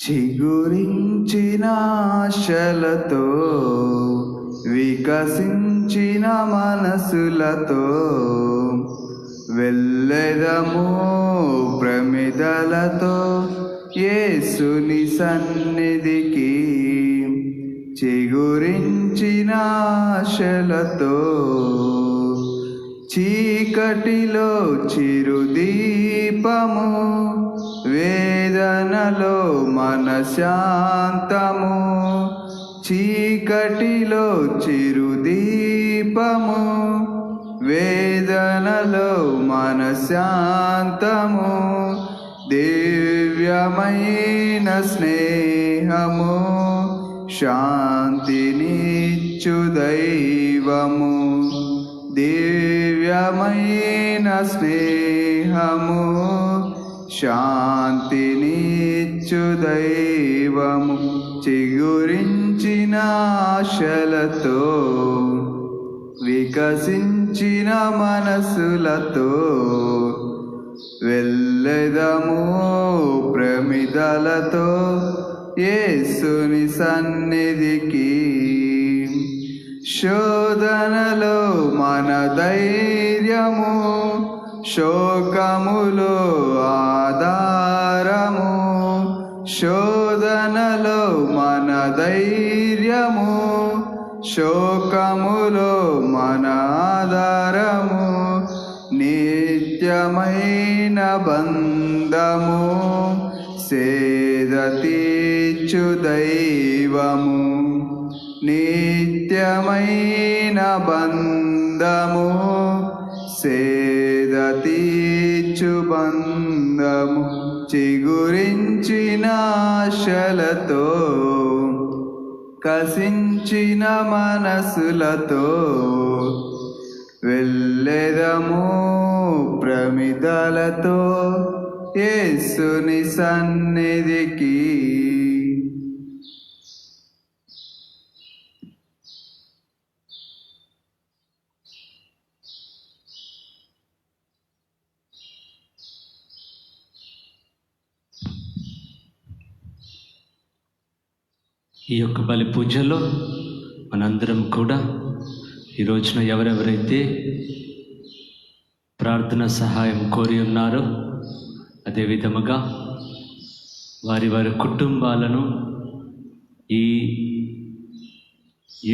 చిగురించిన ఆశలతో వికసించిన మనసులతో వెళ్ళెదము ప్రమిదలతో యేసుని సన్నిధికి. చిగురించిన ఆశలతో చీకటిలో చిరుదీపము, వేదనలో మనశాంతము. చీకటిలో చిరుదీపము, వేదనలో మనశాంతము. దివ్యమైన స్నేహము, శాంతినిచ్చు దైవము. దివ్యమైన స్నేహము, శాంతినిచ్చు దైవము. చిగురించిన ఆశలతో వికసించిన మనసులతో వెళ్ళెదము ప్రమిదలతో యేసుని సన్నిధికి. శోధనలో మన ధైర్యము, శోకములో ఆధారము. శోధనలో మన ధైర్యము, శోకములో మన ఆధారము. నిత్యమైన బంధము, సేద తీర్చు దైవము. నిత్యమైన బంధము, సేద తీర్చు బంధము. చిగురించిన ఆశలతో కసించిన మనసులతో వెళ్ళెదము ప్రమిదలతో యేసుని సన్నిధికి. ఈ యొక్క బలి పూజలో మనందరం కూడా ఈ రోజున ఎవరెవరైతే ప్రార్థన సహాయం కోరి ఉన్నారో అదే విధముగా వారి వారి కుటుంబాలను ఈ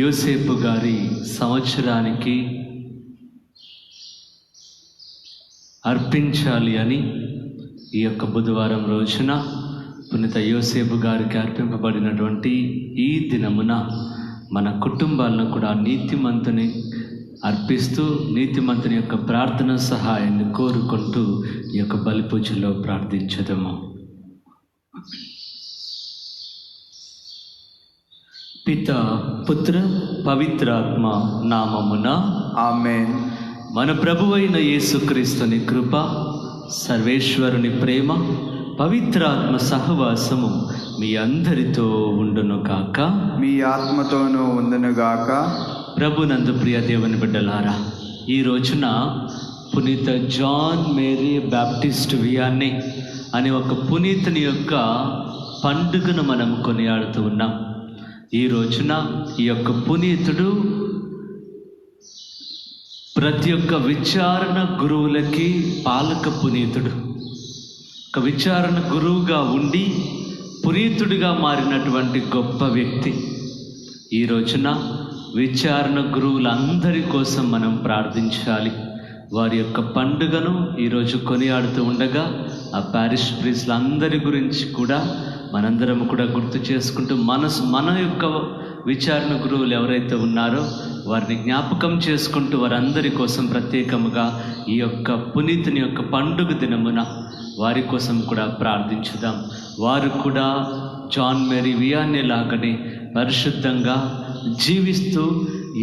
యోసేపు గారి సంవత్సరానికి అర్పించాలి అని ఈ యొక్క బుధవారం రోజున పునీత యోసేపు గారికి అర్పింపబడినటువంటి ఈ దినమున మన కుటుంబాలను కూడా నీతిమంతుని అర్పిస్తూ నీతిమంతుని యొక్క ప్రార్థన సహాయాన్ని కోరుకుంటూ ఈ యొక్క బలి పూజలో ప్రార్థించదము. పిత పుత్ర పవిత్రాత్మ నామమున ఆమేన్. మన ప్రభువైన యేసుక్రీస్తుని కృప, సర్వేశ్వరుని ప్రేమ, పవిత్రాత్మ సహవాసము మీ అందరితో ఉండును గాక. మీ ఆత్మతోనూ ఉండును గాక. ప్రభునందు ప్రియ దేవుని బిడ్డలారా, ఈ రోజున పునీత జాన్ మేరీ బాప్టిస్ట్ వియానీ అనే ఒక పునీతుని యొక్క పండుగను మనం కొనియాడుతూ ఉన్నాం. ఈ రోజున ఈ యొక్క పునీతుడు ప్రతి ఒక్క విచారణ గురువులకి పాలక పునీతుడు. ఒక విచారణ గురువుగా ఉండి పునీతుడిగా మారినటువంటి గొప్ప వ్యక్తి. ఈ రోజున విచారణ గురువులందరి కోసం మనం ప్రార్థించాలి. వారి యొక్క పండుగను ఈరోజు కొనియాడుతూ ఉండగా ఆ పారిష్ ప్రీస్లందరి గురించి కూడా మనందరం కూడా గుర్తు చేసుకుంటూ మన యొక్క విచారణ గురువులు ఎవరైతే ఉన్నారో వారిని జ్ఞాపకం చేసుకుంటూ వారందరి కోసం ప్రత్యేకముగా ఈ యొక్క పునీతుని యొక్క పండుగ దినమున వారి కోసం కూడా ప్రార్థించుదాం. వారు కూడా జాన్ మేరీ వియానీ లాగానే పరిశుద్ధంగా జీవిస్తూ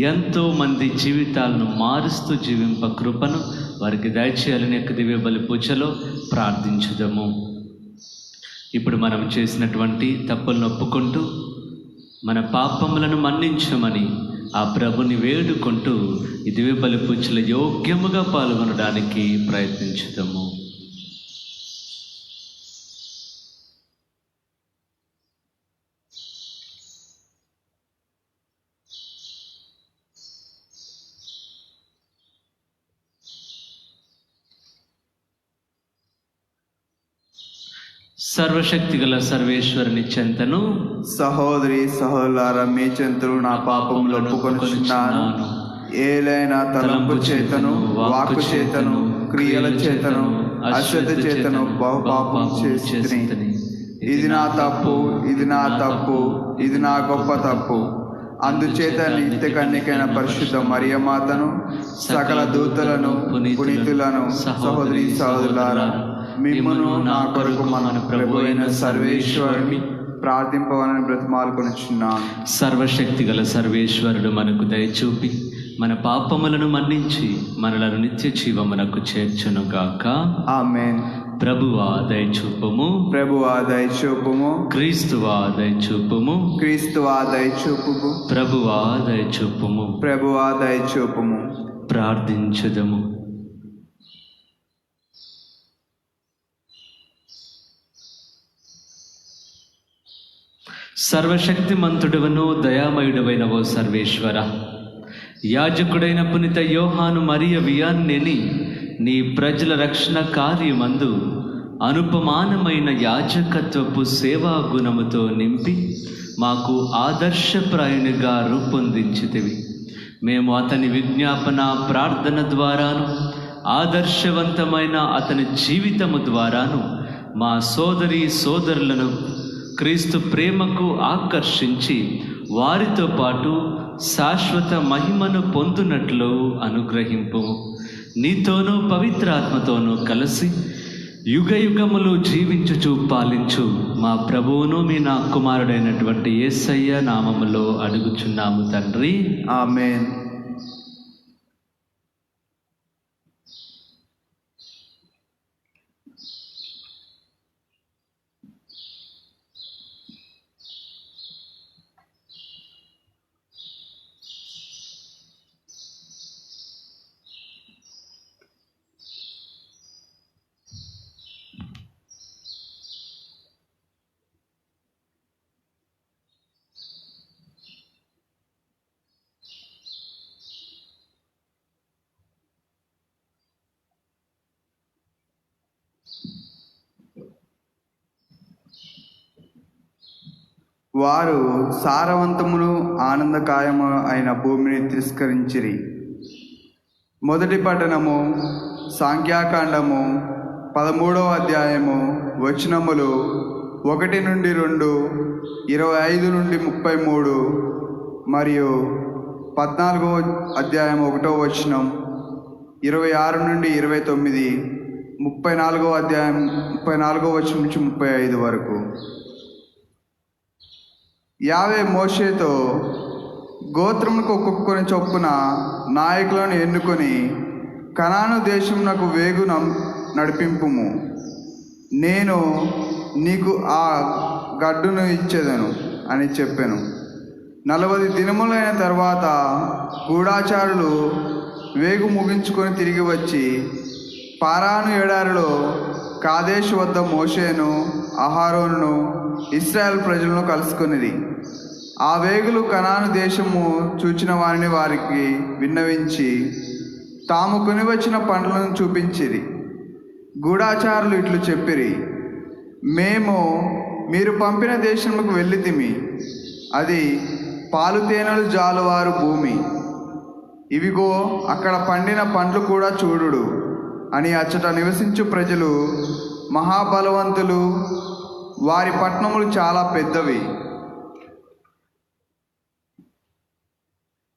ఎంతో మంది జీవితాలను మారుస్తూ జీవింప కృపను వారికి దయచేయాలని యొక్క దివ్య బలి పూజలో ప్రార్థించుదాము. ఇప్పుడు మనం చేసినటువంటి తప్పులను ఒప్పుకుంటూ మన పాపములను మన్నించమని ఆ ప్రభుని వేడుకుంటూ ఈ దివ్య బలి పూజలో యోగ్యముగా పాల్గొనడానికి ప్రయత్నించుదాము. సర్వశక్తిగల సర్వేశ్వరుని చెంతను సహోదరి సహోదరులారా, మీ చెంతలు నా పాపములు ఒప్పుకొనుచున్నాను. ఏలైనా తలంపు చేతను, వాక్కు చేతను, క్రియల చేతను, అశ్రద్ధ చేతను బహుపాపం చేసితిని. ఇది నా తప్పు, ఇది నా తప్పు, ఇది నా గొప్ప తప్పు. అందుచేత నిత్య కన్యకైన పరిశుద్ధ మరియమాతను, సకల దూతలను, పునీతులను, సహోదరి సహోదరులారా, మిమ్మును నా కొరకు మన ప్రభు అయిన సర్వేశ్వరుని ప్రార్థింపవలని బ్రతిమాలుకొనుచున్నాను. సర్వశక్తిగల సర్వేశ్వరుడు మనకు దయచూపి మన పాపములను మన్నించి మనలను నిత్య జీవమునకు చేర్చునుగాక. ఆమేన్. ప్రభువా దయచూపుము, ప్రభువా దయచూపుము, క్రీస్తువా దయచూపుము, క్రీస్తువా దయచూపుము, ప్రభువా దయచూపుము. ప్రభువా దయచూపుము. ప్రార్థించుదము. సర్వశక్తిమంతుడవను దయామయుడవైన ఓ సర్వేశ్వర, యాజకుడైన పునీత యోహాను మరియ వియాన్నెని నీ ప్రజల రక్షణ కార్యమందు అనుపమానమైన యాజకత్వపు సేవా గుణముతో నింపి మాకు ఆదర్శప్రాయునిగా రూపొందించితివి. మేము అతని విజ్ఞాపన ప్రార్థన ద్వారాను ఆదర్శవంతమైన అతని జీవితము ద్వారాను మా సోదరి సోదరులను క్రీస్తు ప్రేమకు ఆకర్షించి వారితో పాటు శాశ్వత మహిమను పొందునట్లు అనుగ్రహింపు. నీతోనూ పవిత్రాత్మతోనూ కలిసి యుగ యుగములు జీవించుచు పాలించు మా ప్రభువును మీ నా కుమారుడైనటువంటి యేసయ్య నామములో అడుగుచున్నాము తండ్రి. ఆమేన్. వారు సారవంతమును ఆనందకాయము అయిన భూమిని తిరస్కరించిరి. మొదటి పట్టణము సాంఖ్యాకాండము 13వ అధ్యాయము వచనములు 1 నుండి 2, 25 నుండి 33 మరియు 14వ అధ్యాయం 1వ వచనం 26 నుండి 29, 34వ అధ్యాయం 34వ వచనం నుంచి 35 వరకు. యావే మోషేతో, గోత్రములకు ఒక్కొక్కని చొప్పున నాయకులను ఎన్నుకొని కనాను దేశమునకు వేగు నడిపింపుము. నేను నీకు ఆ గడ్డును ఇచ్చేదను అని చెప్పాను. 40 దినములైన తర్వాత గూఢాచారులు వేగు ముగించుకొని తిరిగి వచ్చి పారాను ఎడారిలో కాదేశు వద్ద మోషేను, అహరోనును, ఇశ్రాయేల్ ప్రజలను కలుసుకొనిది. ఆ వేగులు కనాను దేశము చూచిన వారిని వారికి విన్నవించి తాము కొనివచ్చిన పండ్లను చూపించిరి. గూఢాచారులు ఇట్లు చెప్పిరి, మేము మీరు పంపిన దేశములకు వెళ్ళితిమి. అది పాలు తేనెలు జాలువారు భూమి. ఇవిగో అక్కడ పండిన పండ్లు కూడా చూడుడు అని అచ్చట నివసించు ప్రజలు మహాబలవంతులు, వారి పట్టణములు చాలా పెద్దవి,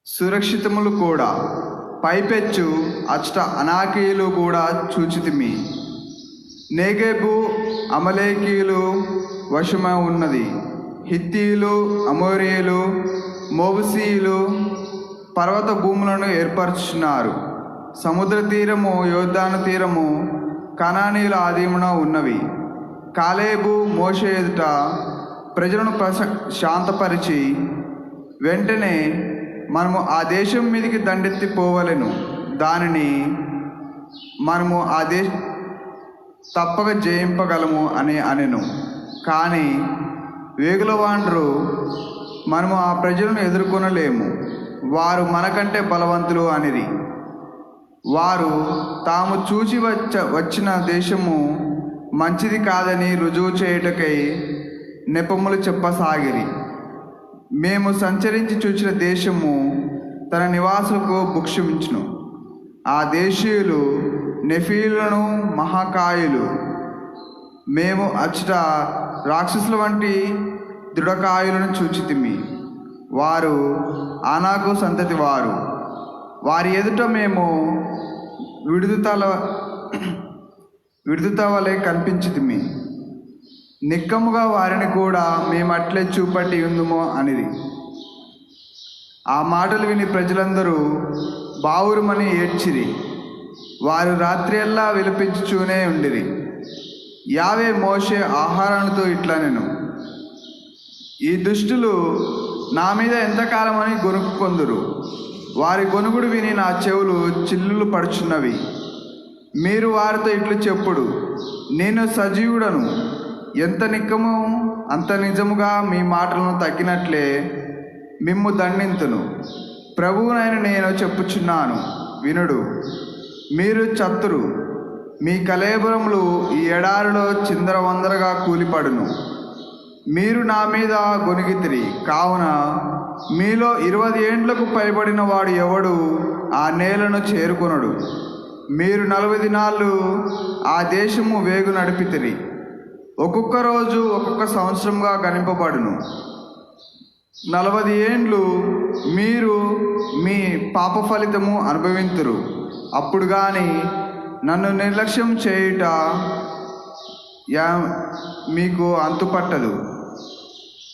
సురక్షితములు కూడా. పైపెచ్చు అచ్చట అనాకీయులు కూడా చూచితిమి. నేగేబు అమలేకీయులు వశమై ఉన్నది. హిత్తీయులు, అమోరీయులు, మోబుసీయులు పర్వత భూములను ఏర్పరచున్నారు. సముద్ర తీరము, యోర్దాను తీరము కనానీయుల ఆధీనమున ఉన్నవి. కాలేబు మోషే ఎదుట ప్రజలను శాంతపరిచి, వెంటనే మనము ఆ దేశం మీదకి దండెత్తి పోవలెను, దానిని మనము తప్పక జయింపగలము అని అనెను. కానీ వేగులవాండ్రు, మనము ఆ ప్రజలను ఎదుర్కొనలేము, వారు మనకంటే బలవంతులు అనిరి. వారు తాము చూచి వచ్చిన దేశము మంచిది కాదని రుజువు చేయుటకై నెపములు చెప్పసాగిరి. మేము సంచరించి చూచిన దేశము తన నివాసులకు భుక్షమించును. ఆ దేశీయులు నెఫీలను మహాకాయులు. మేము అచ్చట రాక్షసుల వంటి దృఢకాయులను చూచితిమి. వారు ఆనాకు సంతతి వారు. వారి ఎదుట మేము విడుదల వలె కనిపించితిమి. నిక్కముగా వారిని కూడా మేము అట్లే చూపట్టి ఉందుమో అనిది. ఆ మాటలు విని ప్రజలందరూ బావురుమని ఏడ్చిరి. వారు రాత్రియల్లా విలపించుచూనే ఉండిరి. యావే మోషే ఆహారాలతో ఇట్లనెను, ఈ దుష్టులు నా మీద ఎంతకాలమని గొనుక్కొందురు. వారి గొనుగుడు విని నా చెవులు చిల్లులు పడుచున్నవి. మీరు వారితో ఇట్లు చెప్పుడు, నేను సజీవుడను. ఎంత నిక్కము అంత నిజముగా మీ మాటలను తగ్గినట్లే మిమ్ము దండింతును. ప్రభువునైన నేను చెప్పుచున్నాను, వినుడు. మీరు చత్తురు. మీ కళేబరములు ఈ ఎడారిలో చిందరవందరగా కూలిపడును. మీరు నా మీద గొనిగితిరి కావున మీలో 20 ఏండ్లకు పైబడిన వాడు ఎవడు ఆ నేలను చేరుకొనడు. మీరు 40 దినాలు ఆ దేశము వేగు నడిపితిరి. ఒక్కొక్క రోజు ఒక్కొక్క సంవత్సరంగా గణింపబడును. 40 ఏండ్లు మీరు మీ పాప ఫలితము అనుభవింతురు. అప్పుడు కానీ నన్ను నిర్లక్ష్యం చేయుట మీకు అంతుపట్టదు.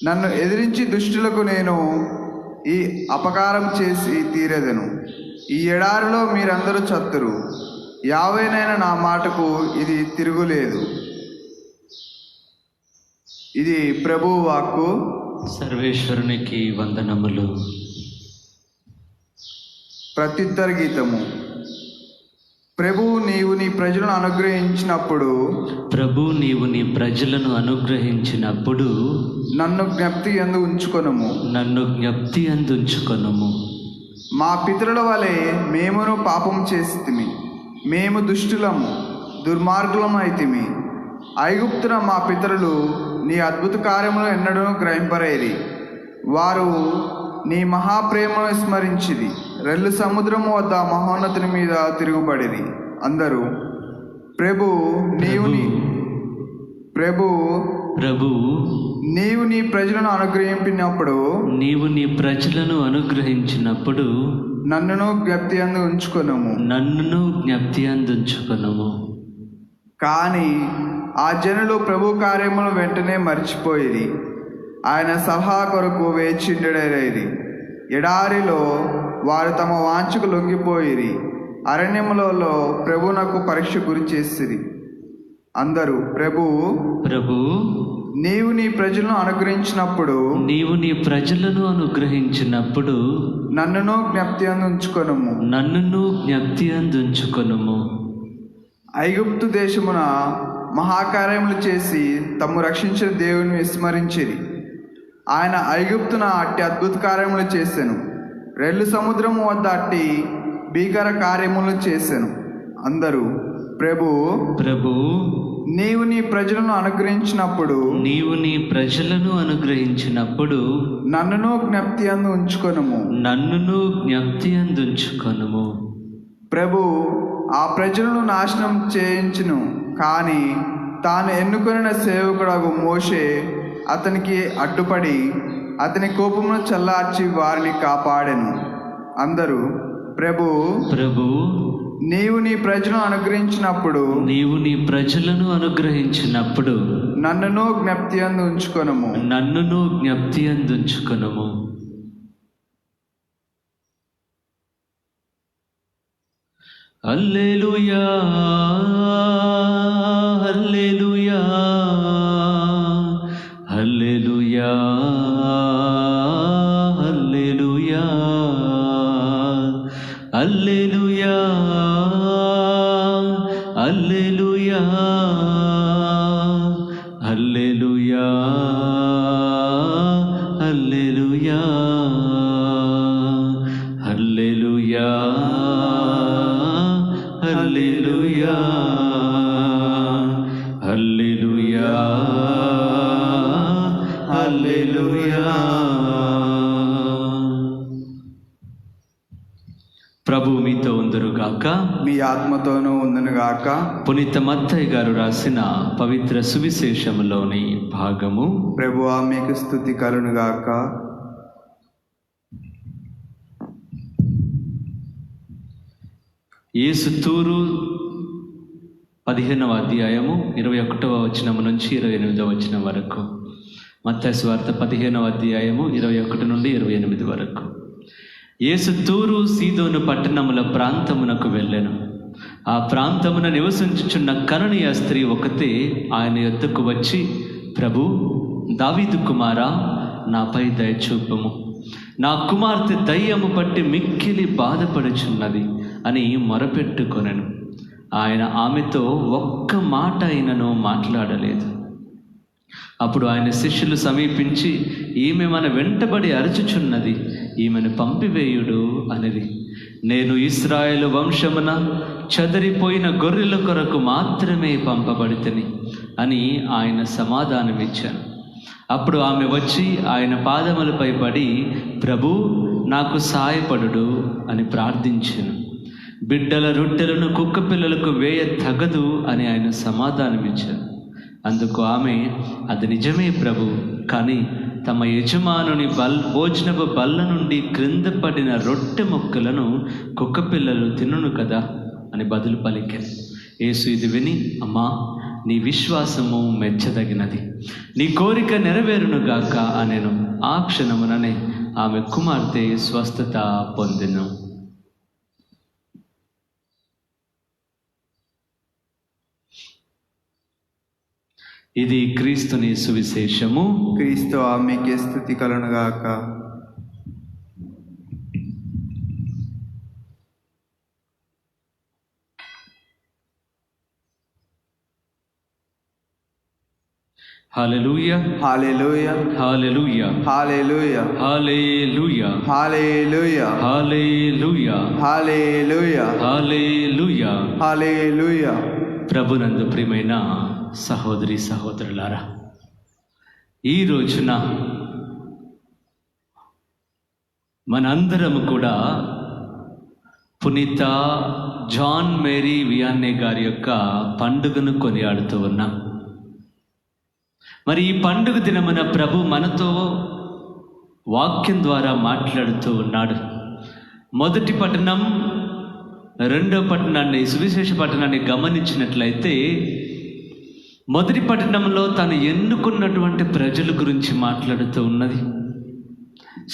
నన్ను ఎదిరించి దుష్టులకు నేను ఈ అపకారం చేసి తీరెదను. ఈ ఎడారిలో మీరందరూ చత్తురు. యావైనైనా నా మాటకు ఇది తిరుగులేదు. ఇది ప్రభువు వాక్కు. సర్వేశ్వరునికి వందనములు. ప్రత్యుత్తర గీతము. ప్రభువు నీవు నీ ప్రజలను అనుగ్రహించినప్పుడు నన్ను జ్ఞప్తి యందు ఉంచుకొనుము. మా పితరుల వలె మేమును పాపం చేసితిమి. మేము దుష్టులము, దుర్మార్గులమైతిమి. ఐగుప్తున మా పితరులు నీ అద్భుత కార్యములు ఎన్నడూ గ్రహింపరేరి. వారు నీ మహాప్రేమను విస్మరించిరి. రెల్లు సముద్రము వద్ద మహోన్నతుని మీద తిరుగుబడిరి. అందరూ ప్రభు నీవు నీ ప్రజలను అనుగ్రహించినప్పుడు నన్నును జ్ఞప్తి అందు ఉంచుకొనుము. కానీ ఆ జనులు ప్రభు కార్యములు వెంటనే మర్చిపోయిరి. ఆయన సలహా కొరకు వేచిండేది. ఎడారిలో వారు తమ వాంఛకు లొంగిపోయిరి. అరణ్యములలో ప్రభునకు పరీక్ష గురి చేసిరి. అందరూ ప్రభు నీవు నీ ప్రజలను అనుగ్రహించినప్పుడు నన్నును జ్ఞప్తి అందుంచుకొనుము. ఐగుప్తు దేశమున మహాకార్యములు చేసి తమ్ము రక్షించిన దేవుని విస్మరించిరి. ఆయన ఐగుప్తున అట్టి అద్భుత కార్యములు చేసెను. రెల్లు సముద్రము వద్ద అట్టి భీకర కార్యములు చేసెను. అందరూ ప్రభు నీవు నీ ప్రజలను అనుగ్రహించినప్పుడు నన్నును జ్ఞప్తి అందు ఉంచుకొనుము. ప్రభు ఆ ప్రజలను నాశనం చేయించును. కానీ తాను ఎన్నుకొనిన సేవకుడగు మోషే అతనికి అడ్డుపడి అతని కోపమును చల్లార్చి వారిని కాపాడెను. అందరూ ప్రభు నీవు నీ ప్రజలను అనుగ్రహించినప్పుడు నన్నును జ్ఞప్తి అందు ఉంచుకొనుము. హల్లెలూయా, hallelujah, hallelujah, hallelujah, hallelujah, hallelujah, hallelujah, hallelujah, hallelujah, hallelujah, హల్లెలూయా. ప్రభు మీతో ఉందురుగాక, మీ ఆత్మతోనూ ఉందునుగాక. పునీత మత్తయి గారు రాసిన పవిత్ర సువిశేషములోని భాగము. ప్రభువా మీకు స్తుతి కలుగునుగాక. యేసు తూరు 15వ అధ్యాయము 21వ వచనము నుంచి 28వ వచనం వరకు. మత్తయి సువార్త 15వ అధ్యాయము 21 నుండి 28 వరకు. యేసు తూరు సీదోను పట్టణముల ప్రాంతమునకు వెళ్ళెను. ఆ ప్రాంతమున నివసించుచున్న కననీయ స్త్రీ ఒకతే ఆయన యొద్దకు వచ్చి, ప్రభు, దావీదు కుమారా, నాపై దయచూపము, నా కుమార్తె దయ్యము పట్టి మిక్కిలి బాధపడుచున్నది అని మొరపెట్టుకొనెను. ఆయన ఆమెతో ఒక్క మాట అయినను మాట్లాడలేదు. అప్పుడు ఆయన శిష్యులు సమీపించి, ఈమె మన వెంటబడి అరచుచున్నది, ఈమెను పంపివేయుడు అనిది. నేను ఇశ్రాయేలు వంశమున చెదరిపోయిన గొర్రెల కొరకు మాత్రమే పంపబడితిని అని ఆయన సమాధానమిచ్చాను. అప్పుడు ఆమె వచ్చి ఆయన పాదములపై పడి, ప్రభు, నాకు సాయపడుడు అని ప్రార్థించెను. బిడ్డల రొట్టెలను కుక్క పిల్లలకు వేయ తగదు అని ఆయన సమాధానమిచ్చారు. అందుకు ఆమె, అది నిజమే ప్రభు, కానీ తమ యజమానుని భోజనపు బల్ల నుండి క్రింద పడిన రొట్టె ముక్కలను కుక్క పిల్లలు తినును కదా అని బదులు పలికాను. యేసు ఇది విని, అమ్మా, నీ విశ్వాసము మెచ్చదగినది, నీ కోరిక నెరవేరునుగాక అనెను. ఆ క్షణముననే ఆమె కుమార్తె స్వస్థత పొందెను. ఇది క్రీస్తుని సువిశేషము. క్రీస్తు మీకే స్తుతి కలుగునుగాక. హల్లెలూయా, hallelujah, hallelujah, hallelujah, hallelujah, hallelujah, hallelujah, hallelujah, hallelujah. హల్లెలూయా. ప్రభునందు ప్రియమైన సహోదరి సహోదరులారా, ఈ రోజున మనందరము కూడా పునీత జాన్ మేరీ వియానే గారి యొక్క పండుగను కొనియాడుతూ ఉన్నాం. మరి ఈ పండుగ దినమున ప్రభు మనతో వాక్యం ద్వారా మాట్లాడుతూ ఉన్నాడు. మొదటి పట్టణం, రెండో పట్టణాన్ని, సువిశేష పట్టణాన్ని గమనించినట్లయితే, మొదటి పట్టణంలో తాను ఎన్నుకున్నటువంటి ప్రజల గురించి మాట్లాడుతూ ఉన్నది.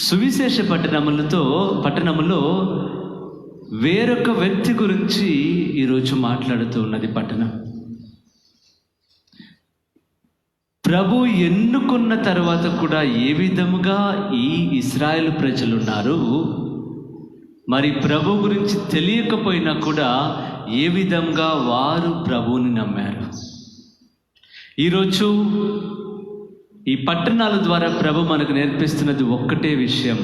సువిశేష పట్టణములో వేరొక వ్యక్తి గురించి ఈరోజు మాట్లాడుతూ ఉన్నది పట్టణం. ప్రభు ఎన్నుకున్న తర్వాత కూడా ఏ విధముగా ఈ ఇశ్రాయేలు ప్రజలు ఉన్నారు, మరి ప్రభు గురించి తెలియకపోయినా కూడా ఏ విధంగా వారు ప్రభువుని నమ్మారు. ఈరోజు ఈ పట్టణాల ద్వారా ప్రభు మనకు నేర్పిస్తున్నది ఒక్కటే విషయం.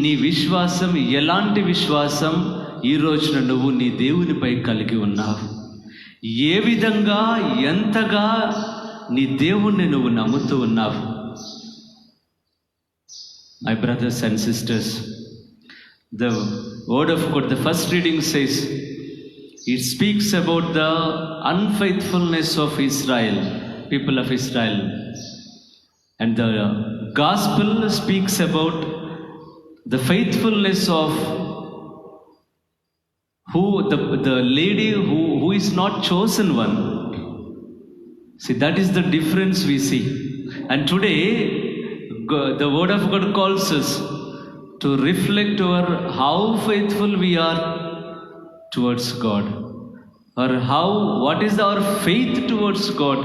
నీ విశ్వాసం ఎలాంటి విశ్వాసం ఈ రోజున నువ్వు నీ దేవునిపై కలిగి ఉన్నావు, ఏ విధంగా ఎంతగా నీ దేవుణ్ణి నువ్వు నమ్ముతూ ఉన్నావు. My brothers and sisters, the word of God, the first reading says, it speaks about the unfaithfulness of Israel, people of Israel, and the gospel speaks about the faithfulness of the lady who is not chosen one. See, that is the difference we see. And today the word of God calls us to reflect over how faithful we are towards God, or what is our faith towards God.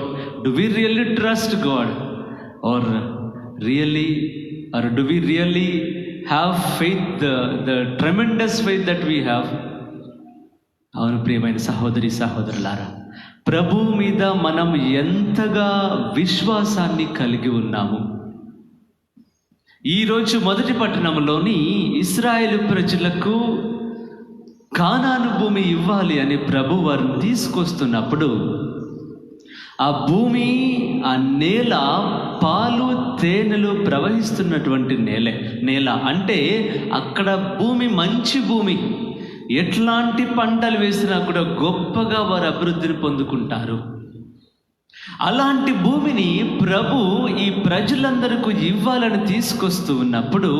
Do we really trust God, or do we really have faith, the tremendous faith that we have? అవును ప్రియమైన సహోదరి సహోదరులారా, ప్రభు మీద మనం ఎంతగా విశ్వాసాన్ని కలిగి ఉన్నాము. ఈరోజు మొదటి పట్టణంలోని ఇశ్రాయేలు ప్రజలకు కానాను భూమి ఇవ్వాలి అని ప్రభు వారిని తీసుకొస్తున్నప్పుడు ఆ భూమి, ఆ నేల పాలు తేనెలు ప్రవహిస్తున్నటువంటి నేల అంటే అక్కడ భూమి మంచి భూమి. ఎట్లాంటి పంటలు వేసినా కూడా గొప్పగా వారు అభివృద్ధిని పొందుకుంటారు. అలాంటి భూమిని ప్రభు ఈ ప్రజలందరికీ ఇవ్వాలని తీసుకొస్తూ ఉన్నప్పుడు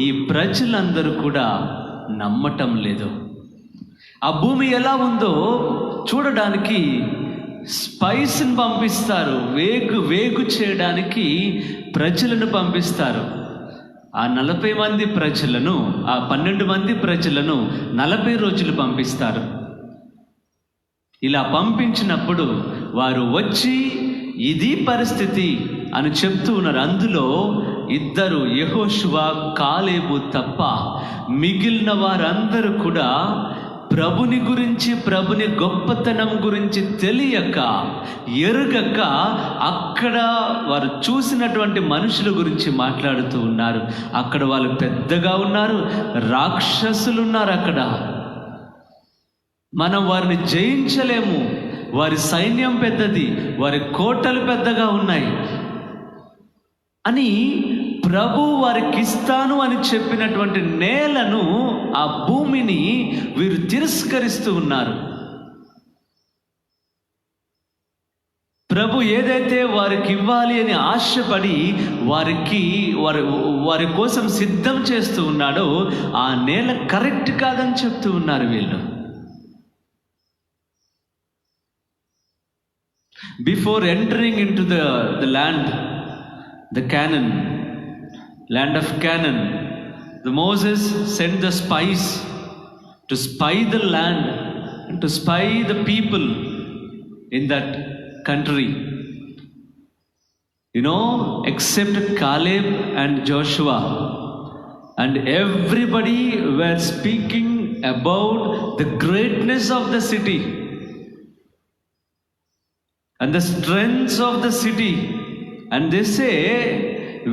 ఈ ప్రజలందరూ కూడా నమ్మటం లేదు. ఆ భూమి ఎలా ఉందో చూడడానికి స్పైస్ని పంపిస్తారు, వేగు చేయడానికి ప్రజలను పంపిస్తారు. ఆ 40 మంది ప్రజలను, ఆ 12 మంది ప్రజలను 40 రోజులు పంపిస్తారు. ఇలా పంపించినప్పుడు వారు వచ్చి ఇది పరిస్థితి అని చెప్తూ ఉన్నారు. అందులో 2 యెహోషువ, కాలేబు తప్ప మిగిలిన వారందరూ కూడా ప్రభుని గురించి, ప్రభుని గొప్పతనం గురించి తెలియక, ఎరుగక అక్కడ వారు చూసినటువంటి మనుషుల గురించి మాట్లాడుతూ ఉన్నారు. అక్కడ వాళ్ళు పెద్దగా ఉన్నారు, రాక్షసులు ఉన్నారు. అక్కడ మనం వారిని జయించలేము, వారి సైన్యం పెద్దది, వారి కోటలు పెద్దగా ఉన్నాయి అని ప్రభు వారికి ఇస్తాను అని చెప్పినటువంటి నేలను, ఆ భూమిని వీరు తిరస్కరిస్తూ ఉన్నారు. ప్రభు ఏదైతే వారికి ఇవ్వాలి అని ఆశపడి వారి కోసం సిద్ధం చేస్తూ ఉన్నాడో ఆ నేల కరెక్ట్ కాదని చెప్తూ ఉన్నారు వీళ్ళు. Before entering into the land, the Canaan, land of Canaan, the Moses sent the spies to spy the land and to spy the people in that country. Except Caleb and Joshua, and everybody were speaking about the greatness of the city and the strengths of the city, and they say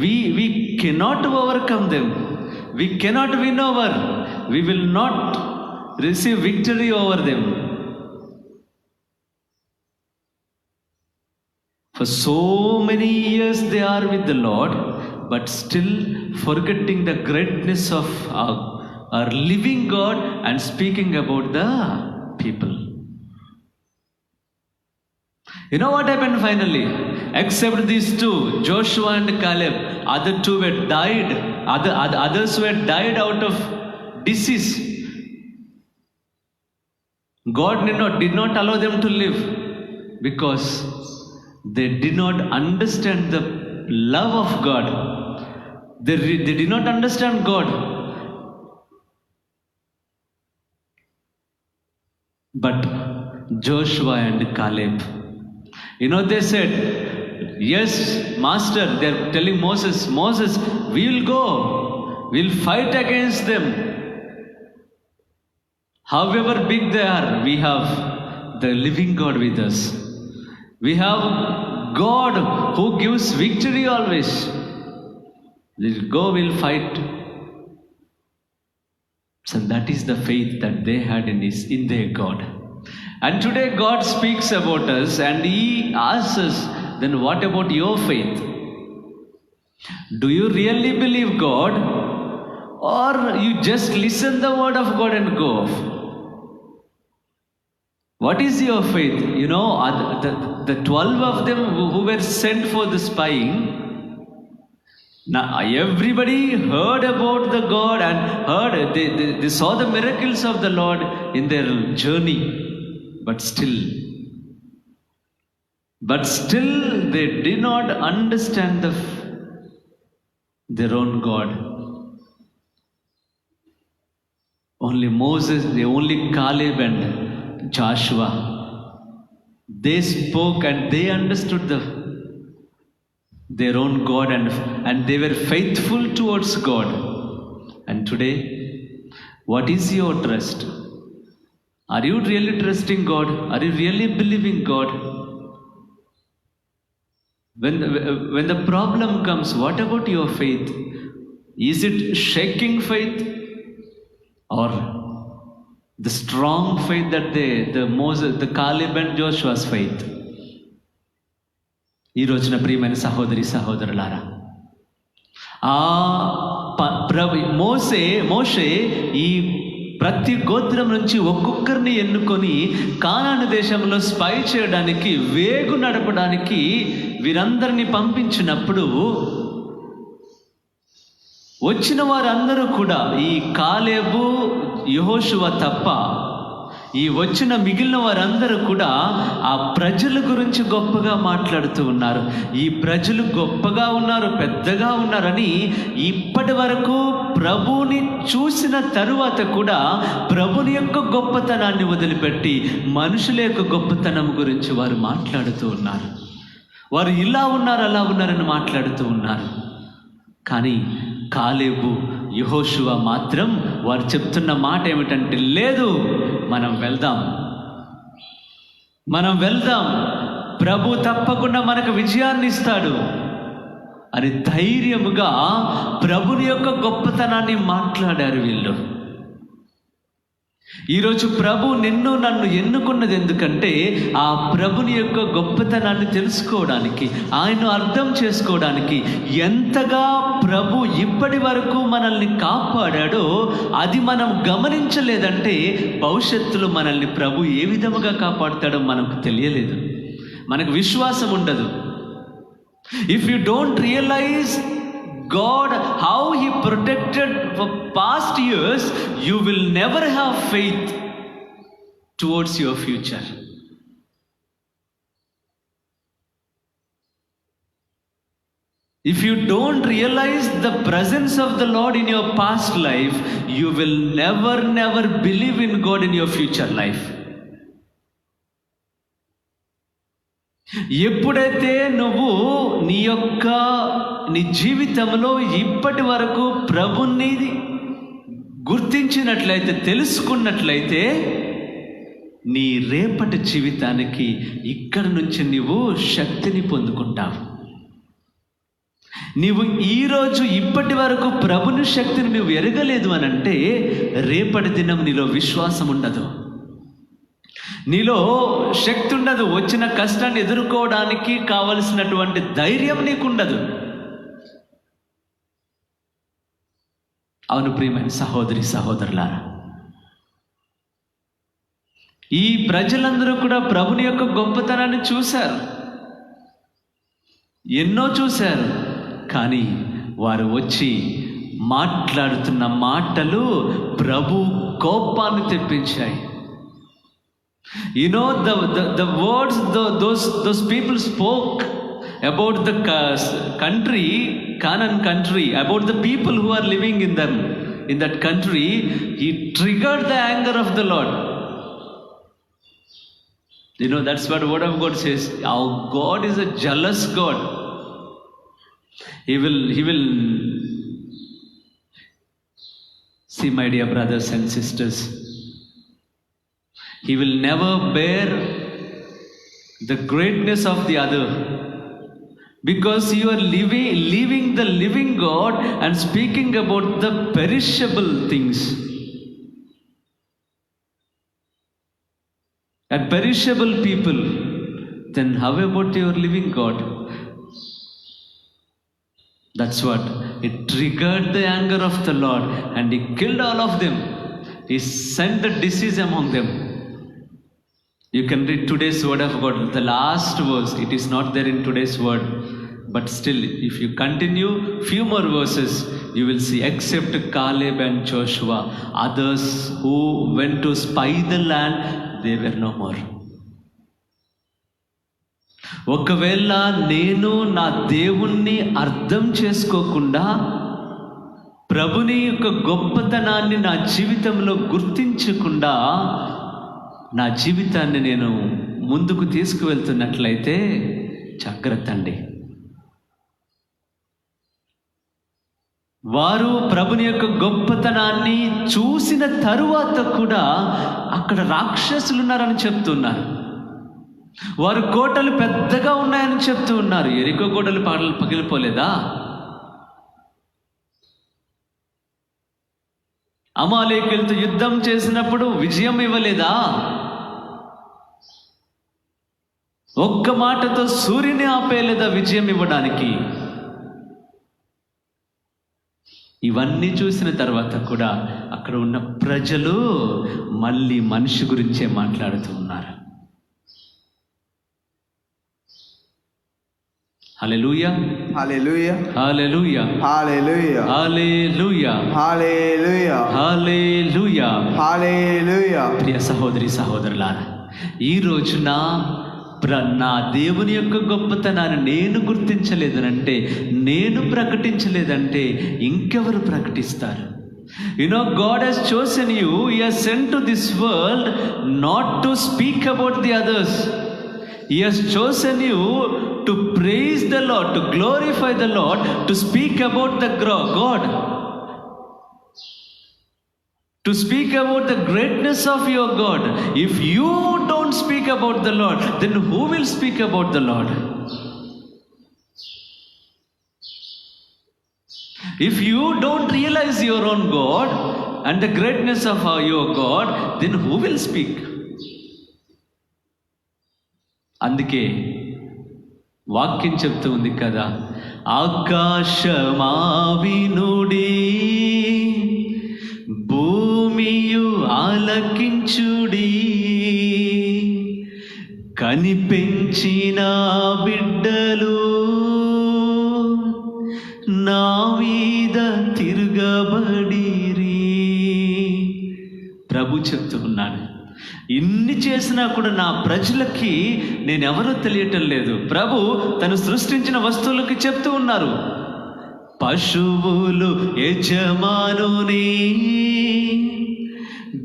we cannot overcome them, we cannot win over, we will not receive victory over them. For so many years they are with the Lord, but still forgetting the greatness of our living God and speaking about the people. You know what happened finally? Except these 2, Joshua and Caleb, other 2 were died. Others were died out of disease. God did not allow them to live because they did not understand the love of God. They did not understand God. But Joshua and Caleb, they said, yes, Master, they're telling Moses, we will go, we'll fight against them. However big they are, we have the living God with us. We have God who gives victory always. We'll go, we'll fight. So that is the faith that they had in their God. And today God speaks about us and He asks us, then what about your faith? Do you really believe God, or you just listen the word of God and go off? What is your faith? The 12 of them who were sent for the spying, now everybody heard about the God and they saw the miracles of the Lord in their journey. But still they did not understand their own God. Only Moses, only Caleb and Joshua, they spoke and they understood their own God and they were faithful towards God. And today, what is your trust? Are you really trusting God? Are you really believing God? When the problem comes, what about your faith? Is it shaking faith, or the strong faith that the Caleb and Joshua's faith? ఈ రోజున ప్రియమైన సహోదరి సహోదరులారా, మోషే ఈ ప్రతి గోత్రం నుంచి ఒక్కొక్కరిని ఎన్నుకొని కానాను దేశంలో స్పై చేయడానికి, వేగు నడపడానికి వీరందరినీ పంపించినప్పుడు వచ్చిన వారందరూ కూడా ఈ కాలేబు, యెహోషువ తప్ప ఈ వచ్చిన మిగిలిన వారందరూ కూడా ఆ ప్రజల గురించి గొప్పగా మాట్లాడుతూ ఉన్నారు. ఈ ప్రజలు గొప్పగా ఉన్నారు, పెద్దగా ఉన్నారని ఇప్పటి వరకు ప్రభుని చూసిన తరువాత కూడా ప్రభుని యొక్క గొప్పతనాన్ని వదిలిపెట్టి మనుషుల యొక్క గొప్పతనం గురించి వారు మాట్లాడుతూ ఉన్నారు. వారు ఇలా ఉన్నారు, అలా ఉన్నారని మాట్లాడుతూ ఉన్నారు. కానీ కాలేబు, యెహోషువ మాత్రం వారు చెప్తున్న మాట ఏమిటంటే, లేదు, మనం వెళ్దాం, ప్రభు తప్పకుండా మనకు విజయాన్ని ఇస్తాడు అని ధైర్యముగా ప్రభుని యొక్క గొప్పతనాన్ని మాట్లాడారు వీళ్ళు. ఈరోజు ప్రభు నిన్ను నన్ను ఎన్నుకున్నది ఎందుకంటే ఆ ప్రభుని యొక్క గొప్పతనాన్ని తెలుసుకోవడానికి, ఆయన అర్థం చేసుకోవడానికి. ఎంతగా ప్రభు ఇప్పటి వరకు మనల్ని కాపాడాడో అది మనం గమనించలేదంటే భవిష్యత్తులో మనల్ని ప్రభు ఏ విధముగా కాపాడుతాడో మనకు తెలియలేదు, మనకు విశ్వాసం ఉండదు. If you don't realise God, how He protected for past years, you will never have faith towards your future. If you don't realize the presence of the Lord in your past life, you will never believe in God in your future life. ఎప్పుడైతే నువ్వు నీ జీవితంలో ఇప్పటి వరకు ప్రభుని గుర్తించినట్లయితే, తెలుసుకున్నట్లయితే, నీ రేపటి జీవితానికి ఇక్కడి నుంచి నువ్వు శక్తిని పొందుకుంటావు. నీవు ఈరోజు ఇప్పటి వరకు ప్రభుని శక్తిని నువ్వు ఎరగలేదు అని అంటే రేపటి దినం నీలో విశ్వాసం ఉండదు, నీలో శక్తి ఉండదు, వచ్చిన కష్టాన్ని ఎదుర్కోవడానికి కావలసినటువంటి ధైర్యం నీకుండదు. అవును ప్రియమైన సహోదరి సహోదరులారా, ఈ ప్రజలందరూ కూడా ప్రభుని యొక్క గొప్పతనాన్ని చూశారు, ఎన్నో చూశారు. కానీ వారు వచ్చి మాట్లాడుతున్న మాటలు ప్రభు కోపాన్ని తెప్పించాయి. You know, the words those people spoke about the country, Canaan country, about the people who are living in that country, it triggered the anger of the Lord. You know, that's what the word of God says. Our God is a jealous God. He will see, my dear brothers and sisters, He will never bear the greatness of the other, because you are leaving the living God and speaking about the perishable things and perishable people. Then how about your living God? That's what it triggered the anger of the Lord, and He killed all of them. He sent the disease among them. You can read today's word of God, the last verse. It is not there in today's word, but still, if you continue few more verses, you will see, except Caleb and Joshua, others who went to spy the land, they were no more. ఒకవేళ నేను నా దేవుణ్ణి అర్థం చేసుకోకుండా, ప్రభుని యొక్క గొప్పతనాన్ని నా జీవితంలో గుర్తించకుండా నా జీవితాన్ని నేను ముందుకు తీసుకువెళ్తున్నట్లయితే జాగ్రత్త అండి. వారు ప్రభుని యొక్క గొప్పతనాన్ని చూసిన తరువాత కూడా అక్కడ రాక్షసులు ఉన్నారని చెప్తున్నారు. వారు కోటలు పెద్దగా ఉన్నాయని చెప్తూ ఉన్నారు. ఎరికో కోటలు పగిలిపోలేదా? అమాలేకులతో యుద్ధం చేసినప్పుడు విజయం ఇవ్వలేదా? ఒక్క మాటతో సూర్యుని ఆపేలేదా విజయం ఇవ్వడానికి. ఇవన్నీ చూసిన తర్వాత కూడా అక్కడ ఉన్న ప్రజలు మళ్ళీ మనిషి గురించే మాట్లాడుతూ ఉన్నారు. హల్లెలూయా, hallelujah, hallelujah, hallelujah, hallelujah, hallelujah, hallelujah. హల్లెలూయా. ప్రియ సహోదరి సహోదరులారా, ఈ రోజున నా దేవుని యొక్క గొప్పతనాన్ని నేను గుర్తించలేదనంటే, నేను ప్రకటించలేదంటే ఇంకెవరు ప్రకటిస్తారు? God has chosen you, He has sent to this world not to speak about the others. He has chosen you to praise the Lord, to glorify the Lord, to speak about the God, to speak about the greatness of your God. If you don't speak about the Lord, then who will speak about the Lord? If you don't realize your own God and the greatness of your God, then who will speak? అందుకే వాక్యం చెప్తూ ఉంది కదా, ఆకాశమా వినుడి, భూమియు ఆలకించుడి, కనిపెంచిన బిడ్డలు నా మీద తిరగబడిరి. ప్రభు చెప్తూ ఉన్నాడు, ఇన్ని చేసినా కూడా నా ప్రజలకి నేనెవరో తెలియటం లేదు. ప్రభు తను సృష్టించిన వస్తువులకి చెప్తూ ఉన్నారు, పశువులు యజమానుని,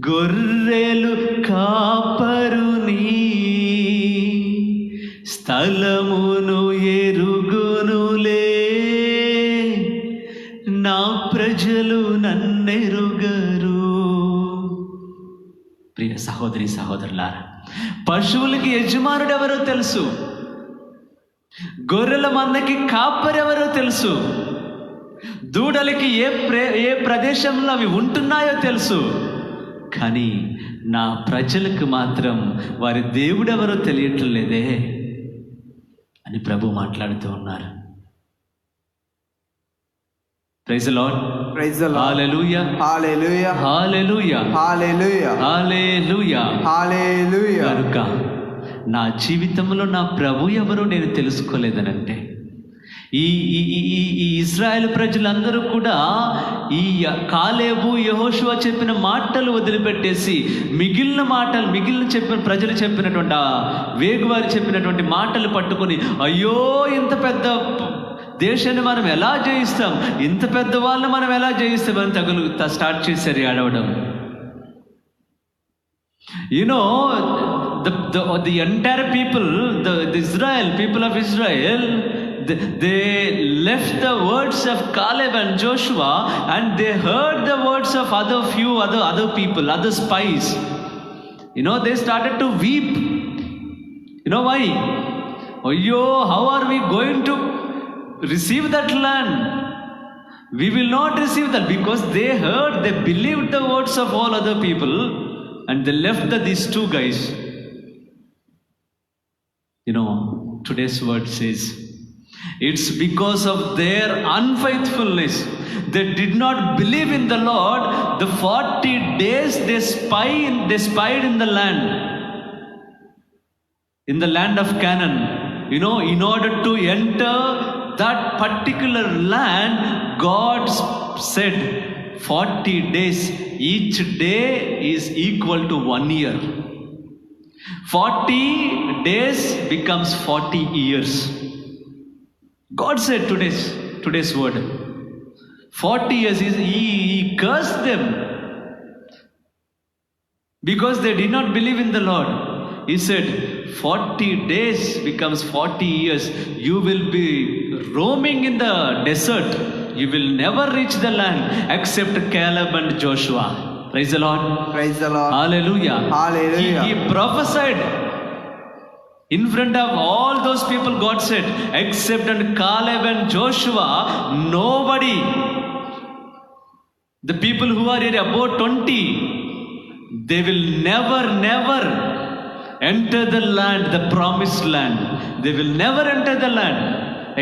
గొర్రెలు కాపరుని, స్థలమును ఎరుగునులే, నా ప్రజలు నన్నెరుగరు. ప్రియ సహోదరి సహోదరులారా, పశువులకి యజమానుడు ఎవరో తెలుసు, గొర్రెల మందకి కాపరెవరో తెలుసు, దూడలకి ఏ ప్రదేశంలో అవి ఉంటున్నాయో తెలుసు. కానీ నా ప్రజలకు మాత్రం వారి దేవుడెవరో తెలియట్లేదే అని ప్రభు మాట్లాడుతూ ఉన్నారు. Praise the Lord, praise the Lord, hallelujah, hallelujah, hallelujah, hallelujah, hallelujah, hallelujah. కనుక నా జీవితంలో నా ప్రభు ఎవరో నేను తెలుసుకోలేదనంటే, ఈ ఇశ్రాయేలు ప్రజలందరూ కూడా ఈ కాలేబు యెహోషువ చెప్పిన మాటలు వదిలిపెట్టేసి మిగిలిన చెప్పిన ప్రజలు చెప్పినటువంటి ఆ వేగువారు చెప్పినటువంటి మాటలు పట్టుకొని, అయ్యో ఇంత పెద్ద దేశాన్ని మనం ఎలా జయిస్తాం, ఇంత పెద్ద వాళ్ళని మనం ఎలా జయిస్తామని స్టార్ట్ చేశారు ఏడవడం. The entire people, the Israel, people of Israel, they left the words of Caleb and Joshua and they heard the words of other people, other spies. They started to weep. Why? Ayyo, how are we going to receive that land? We will not receive that, because they believed the words of all other people and they left these two guys. Today's word says, it's because of their unfaithfulness, they did not believe in the Lord. The 40 days they spied in the land of Canaan. In order to enter that particular land, God said 40 days. Each day is equal to 1 year. 40 days becomes 40 years. God said today's word, 40 years he cursed them because they did not believe in the Lord. He said 40 days becomes 40 years. You will be roaming in the desert. You will never reach the land except Caleb and Joshua. Praise the Lord. Praise the Lord. Hallelujah. Hallelujah. He prophesied in front of all those people. God said, except and Caleb and Joshua, nobody. The people who are here about 20, they will never enter the land, the promised land. They will never enter the land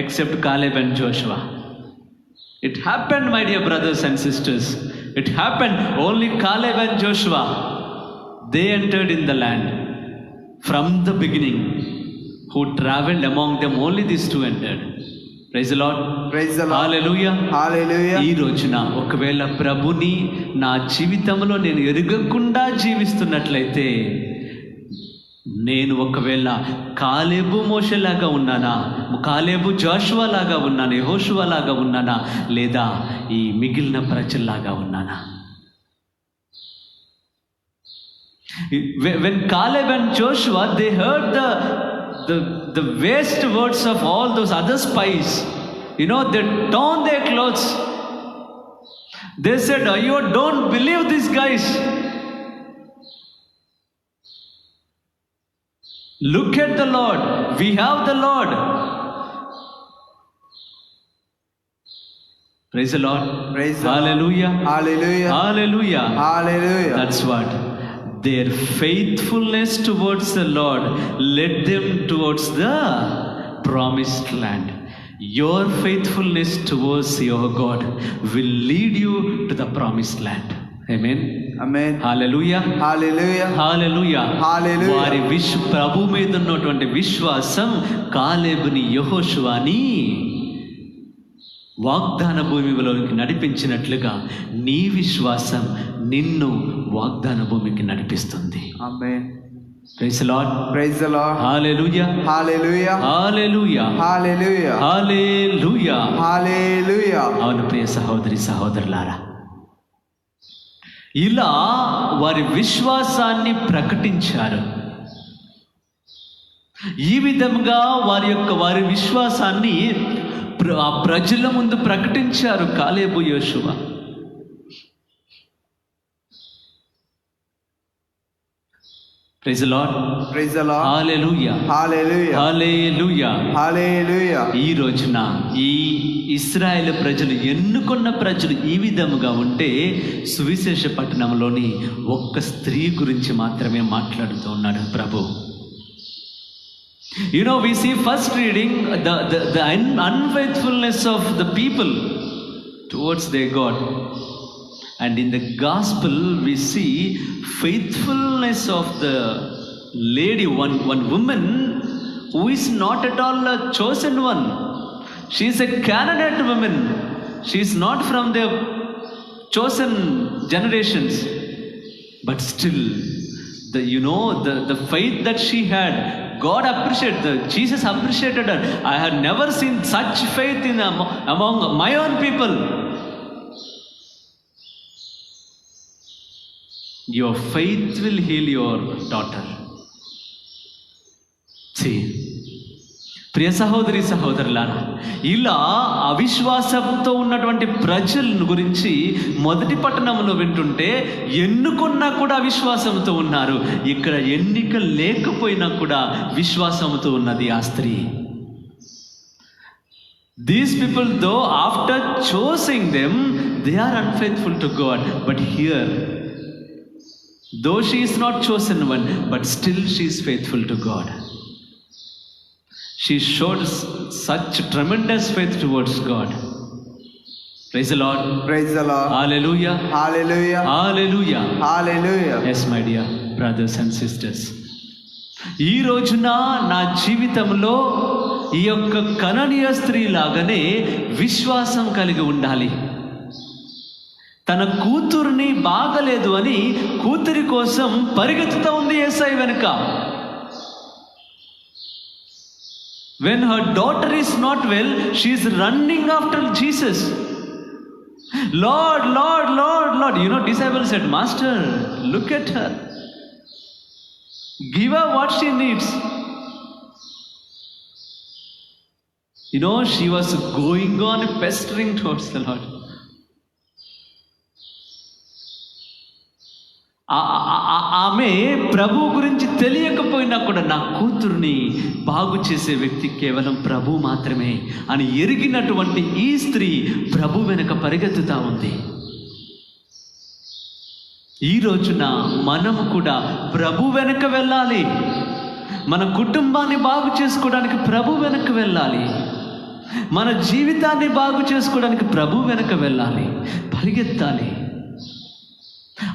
except Caleb and Joshua. It happened, my dear brothers and sisters. It happened. Only Caleb and Joshua, they entered in the land from the beginning. Who traveled among them, only these two entered. Praise the Lord. Praise the Lord. Hallelujah. Hallelujah. ఈ రోజున ఒకవేళ ప్రభుని నా జీవితంలో నేను ఎరగకుండా జీవిస్తున్నట్లయితే, నేను ఒకవేళ కాలేబు మోషేలాగా ఉన్నానా, కాలేబు జోషువా లాగా ఉన్నానా, యెహోషువ లాగా ఉన్నానా, లేదా ఈ మిగిలిన ప్రజల్లాగా ఉన్నానా? When Caleb and Joshua, they heard the waste words of all those other spies, you know, they torn their clothes. They said, you don't believe these guys. Look at the Lord. We have the Lord. Praise the Lord. Praise the Lord. Hallelujah. Hallelujah. Hallelujah. Hallelujah. That's what. Their faithfulness towards the Lord led them towards the promised land. Your faithfulness towards your God will lead you to the promised land. Amen. Amen. Hallelujah. Hallelujah. Hallelujah. Hallelujah. వారి ప్రభు మీద ఉన్నటువంటి విశ్వాసం కాలేబుని యెహోషువని వాగ్దాన భూమిలోకి నడిపించినట్లుగా నీ విశ్వాసం నిన్ను వాగ్దాన భూమికి నడిపిస్తుంది. Amen. Praise the Lord. Praise the Lord. Hallelujah. Hallelujah. Hallelujah. Hallelujah. Hallelujah. Hallelujah. అవును ప్రియ సహోదరి సహోదరులారా, ఇలా వారి విశ్వాసాన్ని ప్రకటించారు. ఈ విధంగా వారి విశ్వాసాన్ని ఆ ప్రజల ముందు ప్రకటించారు కాలేబు యోషువ. Praise the Lord. Praise the Lord. Hallelujah. Hallelujah. Hallelujah. Hallelujah. ఈ రోజున ఈ ఇశ్రాయేలు ప్రజలు, ఎన్నుకున్న ప్రజలు ఈ విధముగా ఉంటే, సువిశేష పట్టణంలోని ఒక్క స్త్రీ గురించి మాత్రమే మాట్లాడుతూ ఉన్నాడు ప్రభు. You know, we see first reading the unfaithfulness of the people towards their God. And in the gospel we see faithfulness of the lady, one woman who is not at all a chosen one. She is a Canaanite woman. She is not from the chosen generations. But still, the faith that she had, God appreciated, Jesus appreciated her. I had never seen such faith among my own people. Your faith will heal your daughter. See, ప్రియ సహోదరి సహోదరులారా, ఇలా అవిశ్వాసంతో ఉన్నటువంటి ప్రజలను గురించి మొదటి పట్టణంలో వింటుంటే, ఎన్నుకున్నా కూడా అవిశ్వాసంతో ఉన్నారు. ఇక్కడ ఎన్నిక లేకపోయినా కూడా విశ్వాసంతో ఉన్నది ఆ స్త్రీ. These people, though after choosing them, they are unfaithful to God. But here, though she is not chosen one, but still she is faithful to God. She showed such tremendous faith towards God. Praise the Lord. Praise the Lord. Hallelujah. Hallelujah. Hallelujah. Hallelujah. Yes, my dear brothers and sisters. ఈ రోజున నా జీవితంలో ఈ యొక్క కనానీయ స్త్రీ లాగానే విశ్వాసం కలిగి ఉండాలి. తన కూతుర్ని బాగలేదు అని కూతురి కోసం పరిగెత్తుతూ ఉంది యేసయ్య వెనుక. When her daughter is not well, she is running after Jesus. Lord, Lord, Lord, Lord. You know, disciples said, Master, look at her. Give her what she needs. You know, she was going on pestering towards the Lord. ఆమె ప్రభు గురించి తెలియకపోయినా కూడా నా కూతుర్ని బాగు చేసే వ్యక్తి కేవలం ప్రభు మాత్రమే అని ఎరిగినటువంటి ఈ స్త్రీ ప్రభు వెనుక పరిగెత్తుతా ఉంది. ఈ రోజున మనము కూడా ప్రభు వెనుక వెళ్ళాలి. మన కుటుంబాన్ని బాగు చేసుకోవడానికి ప్రభు వెనక్కి వెళ్ళాలి. మన జీవితాన్ని బాగు చేసుకోవడానికి ప్రభు వెనక వెళ్ళాలి, పరిగెత్తాలి.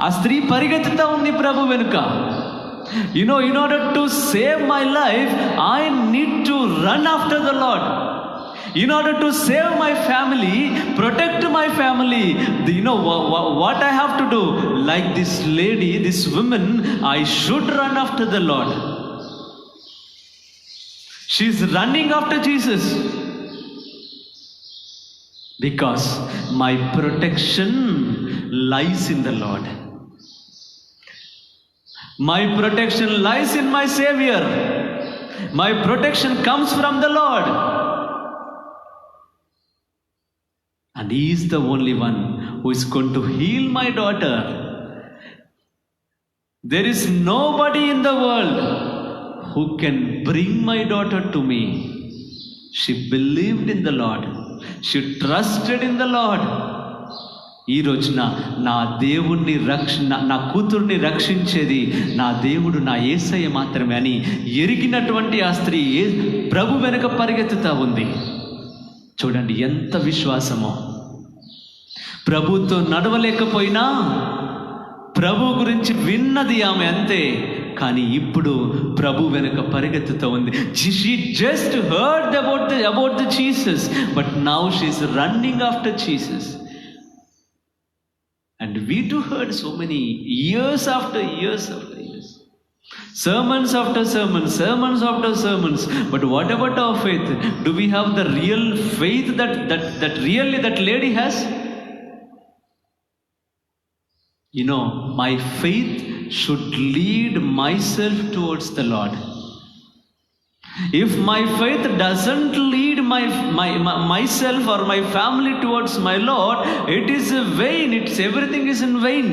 ఆ స్త్రీ పరిగెత్తుతా ఉంది ప్రభు వెనుక. in order to save my life, I need to run after the Lord. In order to save my family, protect my family, what I have to do? Like this lady, this woman, I should run after the Lord. She's running after Jesus. Because my protection lies in the Lord. My protection lies in my Savior. My protection comes from the Lord. And He is the only one who is going to heal my daughter. There is nobody in the world who can bring my daughter to me. She believed in the Lord. She trusted in the Lord. ఈ రోజున నా దేవుణ్ణి నా కూతుర్ని రక్షించేది నా దేవుడు, నా యేసయ్య మాత్రమే అని ఎరిగినటువంటి ఆ స్త్రీ ప్రభు వెనుక పరిగెత్తుతా ఉంది. చూడండి ఎంత విశ్వాసమో. ప్రభుతో నడవలేకపోయినా ప్రభు గురించి విన్నది ఆమె అంతే, కానీ ఇప్పుడు ప్రభు వెనుక పరిగెత్తుతూ ఉంది. She just heard about the Jesus, but now she is running after Jesus. And we too heard so many years after years after years, sermons after sermons, sermons after sermons. But what about our faith? Do we have the real faith that really that lady has? My faith should lead myself towards the Lord. If my faith doesn't lead myself or my family towards my Lord, it is vain. Everything is in vain.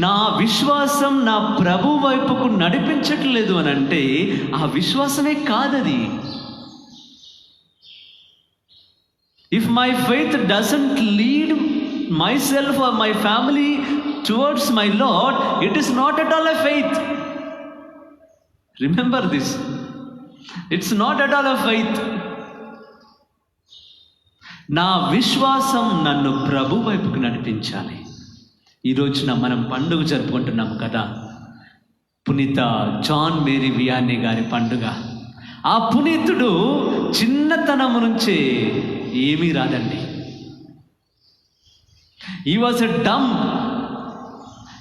నా విశ్వాసం నా ప్రభు వైపుకు నడిపించట్లేదు అని అంటే ఆ విశ్వాసమే కాదది. If my faith doesn't lead myself or my family towards my Lord, it is not at all a faith. Remember this. It's not at all a faith. నా విశ్వాసం నన్ను ప్రభు వైపుకు నడిపించాలి. ఈ రోజున మనం పండుగ జరుపుకుంటున్నాం కదా, పునీత జాన్ మేరీ వియానీ గారి పండుగ. ఆ పునీతుడు చిన్నతనం నుంచే ఏమీ రాదండి. He was a dumb.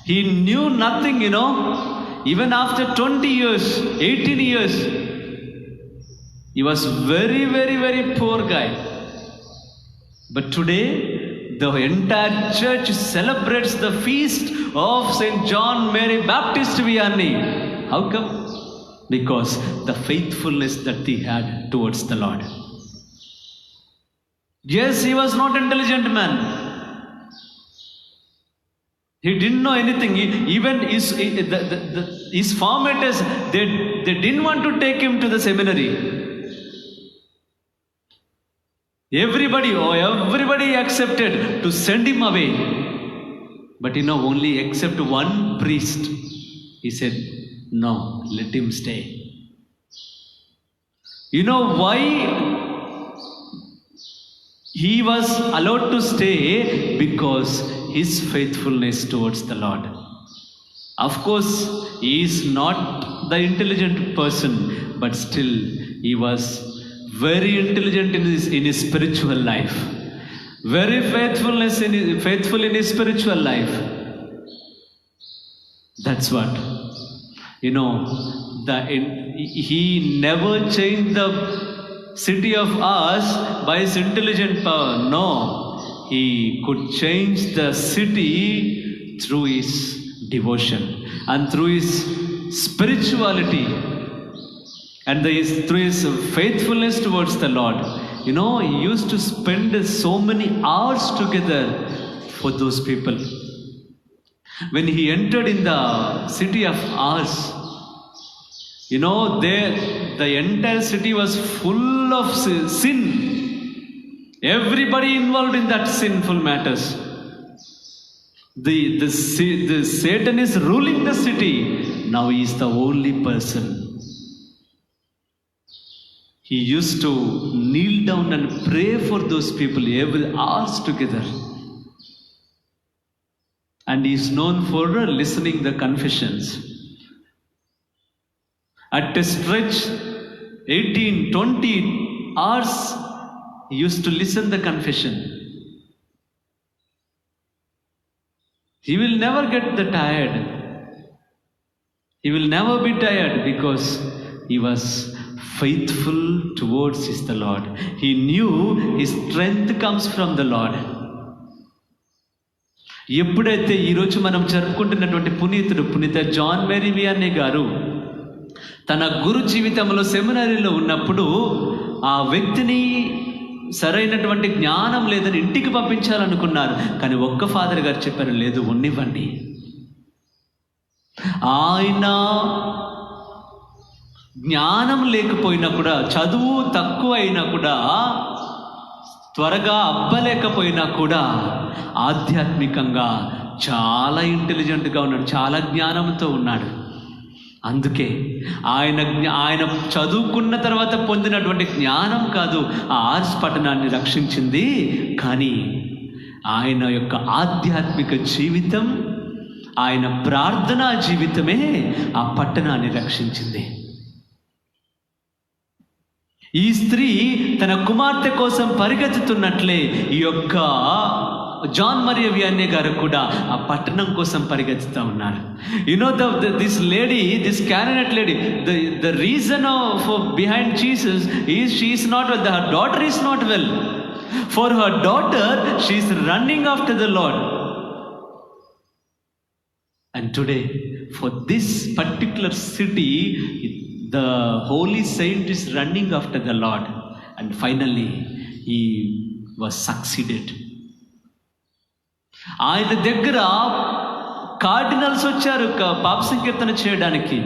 He knew nothing, Even after 20 years, 18 years, he was very, very, very poor guy. But today, the entire church celebrates the feast of St. John Mary Baptist Vianney. How come? Because the faithfulness that he had towards the Lord. Yes, he was not an intelligent man. He didn't know anything. Even his formators, they didn't want to take him to the seminary. Everybody accepted to send him away. But only except one priest. He said, no, let him stay. Why he was allowed to stay? Because his faithfulness towards the Lord. Of course, he is not the intelligent person, but still he was very intelligent in his spiritual life. Very faithful in his spiritual life. That's what. He never changed the city of ours by his intelligent power. No. He could change the city through his devotion and through his spirituality and through his faithfulness towards the Lord. He used to spend so many hours together for those people. When he entered in the city of Ars, the entire city was full of sin. Everybody involved in that sinful matters. The Satan is ruling the city. Now he is the only person. He used to kneel down and pray for those people every hours together. And he is known for listening the confessions. At a stretch, 18-20 hours, he used to listen the confession. He will never get tired. He will never be tired because he was faithful towards the Lord. He knew his strength comes from the Lord. ఎప్పుడైతే ఈరోజు మనం జరుపుకుంటున్నటువంటి పునీత John Mary వియానీ గారు తన గురు జీవితంలో సెమినరీలో ఉన్నప్పుడు ఆ వ్యక్తిని సరైనటువంటి జ్ఞానం లేదని ఇంటికి పంపించాలనుకున్నారు. కానీ ఒక్క ఫాదర్ గారు చెప్పారు, లేదు, ఉన్నివ్వండి. ఆయన జ్ఞానం లేకపోయినా కూడా, చదువు తక్కువ అయినా కూడా, త్వరగా అబ్బలేకపోయినా కూడా ఆధ్యాత్మికంగా చాలా ఇంటెలిజెంట్గా ఉన్నాడు, చాలా జ్ఞానంతో ఉన్నాడు. అందుకే ఆయన చదువుకున్న తర్వాత పొందినటువంటి జ్ఞానం కాదు ఆ ఆర్స్ పట్టణాన్ని రక్షించింది, కానీ ఆయన యొక్క ఆధ్యాత్మిక జీవితం, ఆయన ప్రార్థనా జీవితమే ఆ పట్టణాన్ని రక్షించింది. ఈ స్త్రీ తన కుమార్తె కోసం పరిగెత్తుతున్నట్లే ఈ యొక్క జాన్ మరియా వియానీ గారు కూడా ఆ పట్టణం కోసం పరిగెత్తుతూ ఉన్నారు. This lady, this Canaanite lady, the reason for behind Jesus is she is not well, her daughter is not well. For her daughter, she is running after the Lord. And today, for this particular city, the holy saint is running after the Lord, and finally he was succeeded. ఆయన దగ్గర cardinals వచ్చారు పాప సంకీర్తన చేయడానికి,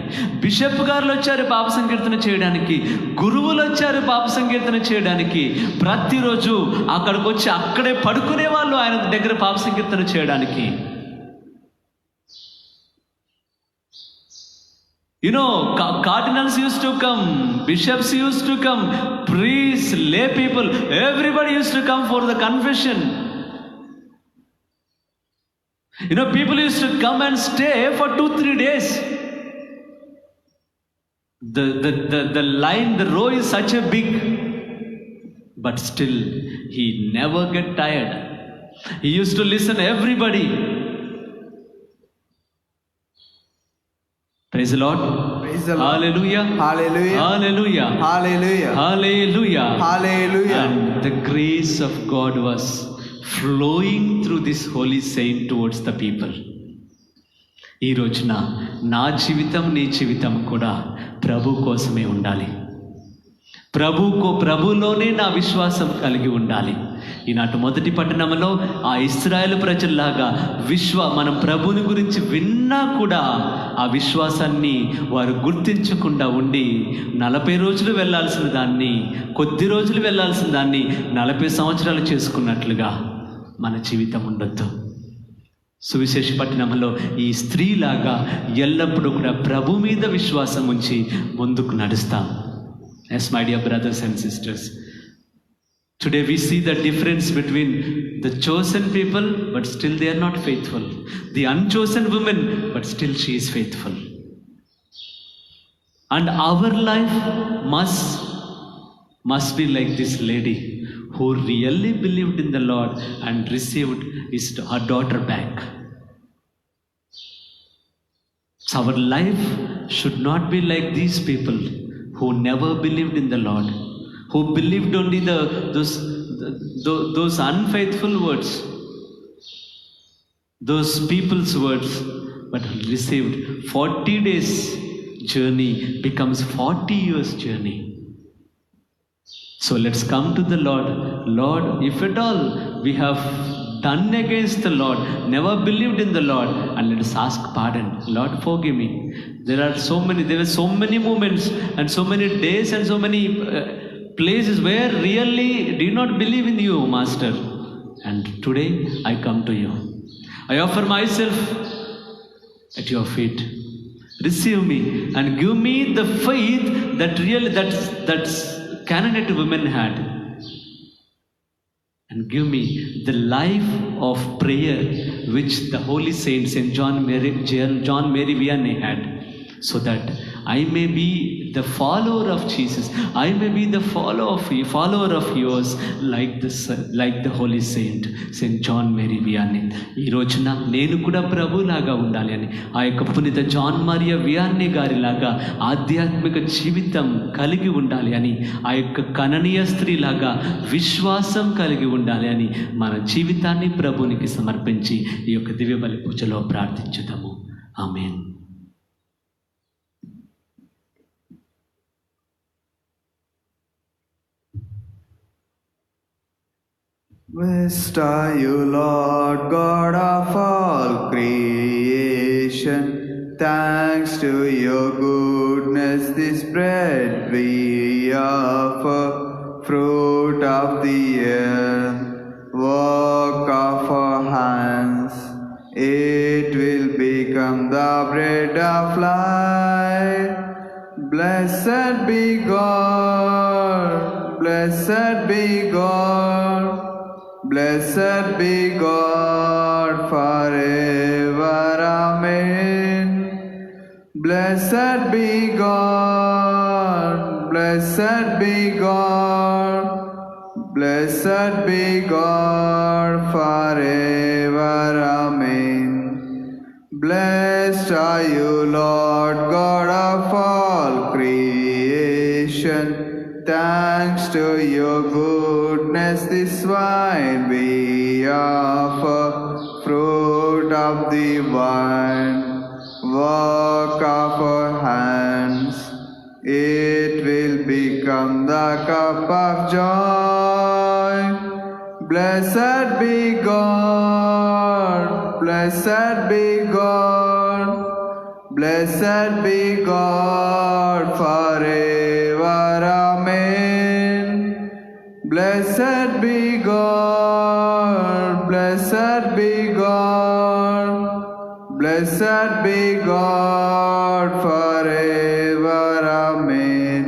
bishop గారులు వచ్చారు పాప సంకీర్తన చేయడానికి, గురువులు వచ్చారు పాప సంకీర్తన చేయడానికి. ప్రతిరోజు అక్కడికి వచ్చి అక్కడే పడుకునే వాళ్ళు ఆయన దగ్గర పాప సంకీర్తన చేయడానికి. Cardinals used to come, bishops used to come, priests, lay people, everybody used to come for the confession. People used to come and stay for 2-3 days. The line, the row is such a big, but still he never get tired. He used to listen everybody. Praise the Lord. Praise the Lord. Hallelujah. Hallelujah. Hallelujah. Hallelujah. Hallelujah. Hallelujah. And the grace of God was flowing through this holy saint towards the people. ఈ రోజున నా జీవితం, నీ జీవితం కూడా ప్రభు కోసమే ఉండాలి. ప్రభులోనే నా విశ్వాసం కలిగి ఉండాలి. ఈనాటి మొదటి పట్టణంలో ఆ ఇశ్రాయేలు ప్రజల్లాగా మనం ప్రభుని గురించి విన్నా కూడా ఆ విశ్వాసాన్ని వారు గుర్తించకుండా ఉండి 40 రోజులు వెళ్ళాల్సిన దాన్ని, కొద్ది రోజులు వెళ్ళాల్సిన దాన్ని 40 సంవత్సరాలు చేసుకున్నట్లుగా మన జీవితం ఉండొద్దు. సువిశేష పట్టణంలో ఈ స్త్రీలాగా ఎల్లప్పుడూ కూడా ప్రభు మీద విశ్వాసం ఉంచి ముందుకు నడుస్తాం. Yes, my dear brothers and sisters, today we see the difference between the chosen people, but still they are not faithful. The unchosen woman, but still she is faithful. And our life must be like this lady who really believed in the Lord and received her daughter back. So our life should not be like these people who never believed in the Lord, who believed only those unfaithful words, those people's words, but received 40 days journey becomes 40 years journey. So let's come to the Lord. Lord, if at all we have done against the Lord, never believed in the Lord, and let us ask pardon. Lord, forgive me. There were so many moments and so many days and so many places where really did not believe in you, Master. And today I come to you. I offer myself at your feet. Receive me and give me the faith that really that Canaanite women had. And give me the life of prayer which the holy saint Saint John Mary Vianney had, so that I may be the follower of Jesus. I may be the follower of yours like the holy saint Saint John Mary Vianney. ఈ రోజున నేను కూడా ప్రభులాగా ఉండాలి అని, ఆ యొక్క పునీత John Mariya వియాన్నీ గారిలాగా ఆధ్యాత్మిక జీవితం కలిగి ఉండాలి అని, ఆ యొక్క కననీయ స్త్రీలాగా విశ్వాసం కలిగి ఉండాలి అని మన జీవితాన్ని ప్రభునికి సమర్పించి ఈ యొక్క దివ్య బలి పూజలో ప్రార్థించుదాము. ఆమేన్. Blessed are you, Lord God of all creation. Thanks to your goodness, this bread we offer, fruit of the earth, work of our hands. It will become the bread of life. Blessed be God, blessed be God. Blessed be God forever, amen. Blessed be God, blessed be God, blessed be God forever, amen. Blessed are you, Lord God of all creation. Thanks to your goodness, this wine we offer, fruit of the vine, work of our hands. It will become the cup of joy. Blessed be God, blessed be God, blessed be God forever, amen. Blessed be God, blessed be God, blessed be God forever, amen.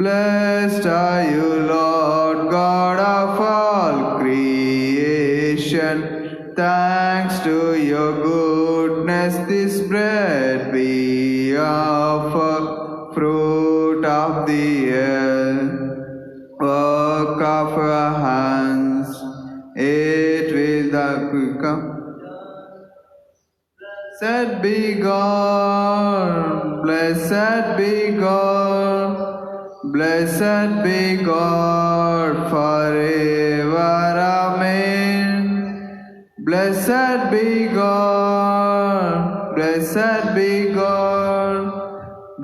Blessed are you, Lord God of all creation. Thanks to your goodness, this bread we offer, fruit of the earth, work of our hands. It will become. Blessed be God, blessed be God, blessed be God forever, amen. Blessed be God, blessed be God,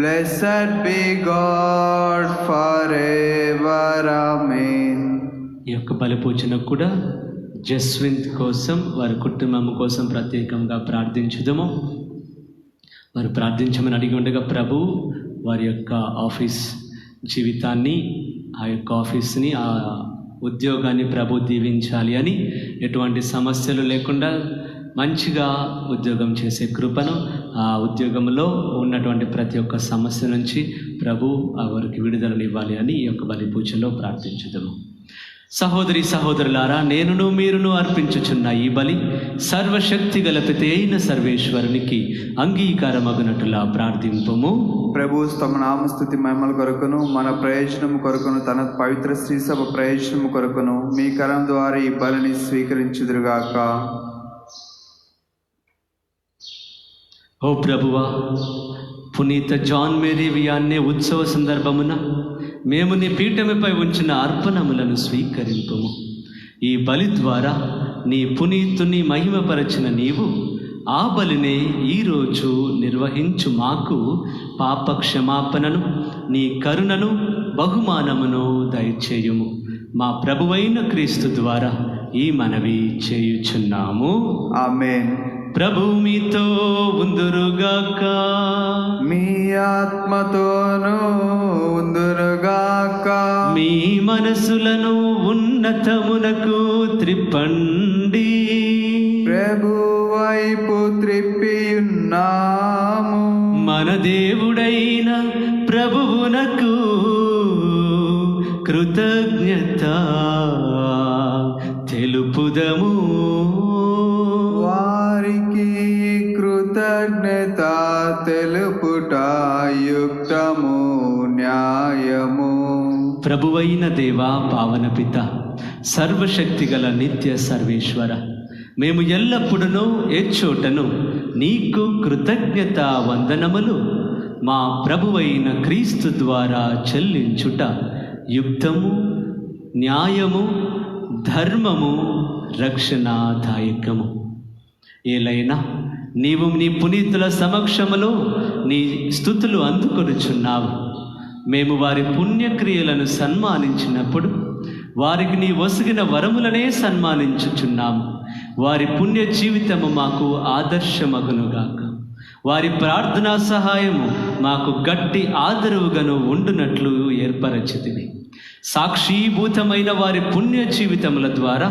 blessed be God forever, amen. ఈ యొక్క బలి పూజను కూడా జస్వింత్ కోసం, వారి కుటుంబం కోసం ప్రత్యేకంగా ప్రార్థించుదాము. వారు ప్రార్థించమని అడిగి ఉండగా ప్రభు వారి యొక్క ఆఫీస్ జీవితాన్ని, ఆ యొక్క ఆఫీస్ని, ఆ ఉద్యోగాన్ని ప్రభు దీవించాలి అని, ఎటువంటి సమస్యలు లేకుండా మంచిగా ఉద్యోగం చేసే కృపను, ఆ ఉద్యోగంలో ఉన్నటువంటి ప్రతి ఒక్క సమస్య నుంచి ప్రభు వారికి విడుదలను ఇవ్వాలి అని ఈ యొక్క బలి పూజలో ప్రార్థించుదాము. సహోదరి సహోదరులారా, నేనును మీరును అర్పించుచున్న ఈ బలి సర్వశక్తి గల పిత అయిన సర్వేశ్వరునికి అంగీకారమగునట్టులా ప్రార్థింపుము. ప్రభు తమ నామస్తుతి మహిమల కొరకును, మన ప్రయోజనము కొరకును, తన పవిత్ర శ్రీ సభ ప్రయోజనము కొరకును మీ కరం ద్వారా ఈ బలిని స్వీకరించుదురుగాక. ఓ ప్రభువా, పునీత జాన్ మేరీ వియాన్నీ ఉత్సవ సందర్భమున మేము నీ పీఠముపై ఉంచిన అర్పణములను స్వీకరింపుము. ఈ బలి ద్వారా నీ పునీతుని మహిమపరచిన నీవు ఆ బలినే ఈరోజు నిర్వహించు మాకు పాప క్షమాపణను, నీ కరుణను, బహుమానమును దయచేయుము. మా ప్రభువైన క్రీస్తు ద్వారా ఈ మనవి చేయుచున్నాము. ఆమేన్. ప్రభు మీతో ఉందురుగాక, మీ ఆత్మతోనూ ఉందురుగాక. మీ మనసులను ఉన్నతమునకు త్రిప్పండి. ప్రభు వైపు త్రిప్పి ఉన్నాము. దేవుడైన ప్రభువునకు కృతజ్ఞత తెలుపుదము. వారికి కృతజ్ఞత తెలుపుట యుక్తము, న్యాయము. ప్రభువైన దేవా, పావన పిత, సర్వశక్తిగల నిత్య సర్వేశ్వర, మేము ఎల్లప్పుడూ ఎచ్చోటను నీకు కృతజ్ఞత వందనములు మా ప్రభువైన క్రీస్తు ద్వారా చెల్లించుట యుక్తము, న్యాయము, ధర్మము, రక్షణాదాయకము. ఏలైనా నీవు నీ పునీతుల సమక్షములో నీ స్తుతులు అందుకొనుచున్నావు. మేము వారి పుణ్యక్రియలను సన్మానించినప్పుడు వారికి నీ వసిగిన వరములనే సన్మానించుచున్నాము. వారి పుణ్య జీవితము మాకు ఆదర్శమగునుగాక. వారి ప్రార్థనా సహాయము మాకు గట్టి ఆదరువుగాను ఉండునట్లు ఏర్పరచితివి. సాక్షీభూతమైన వారి పుణ్య జీవితముల ద్వారా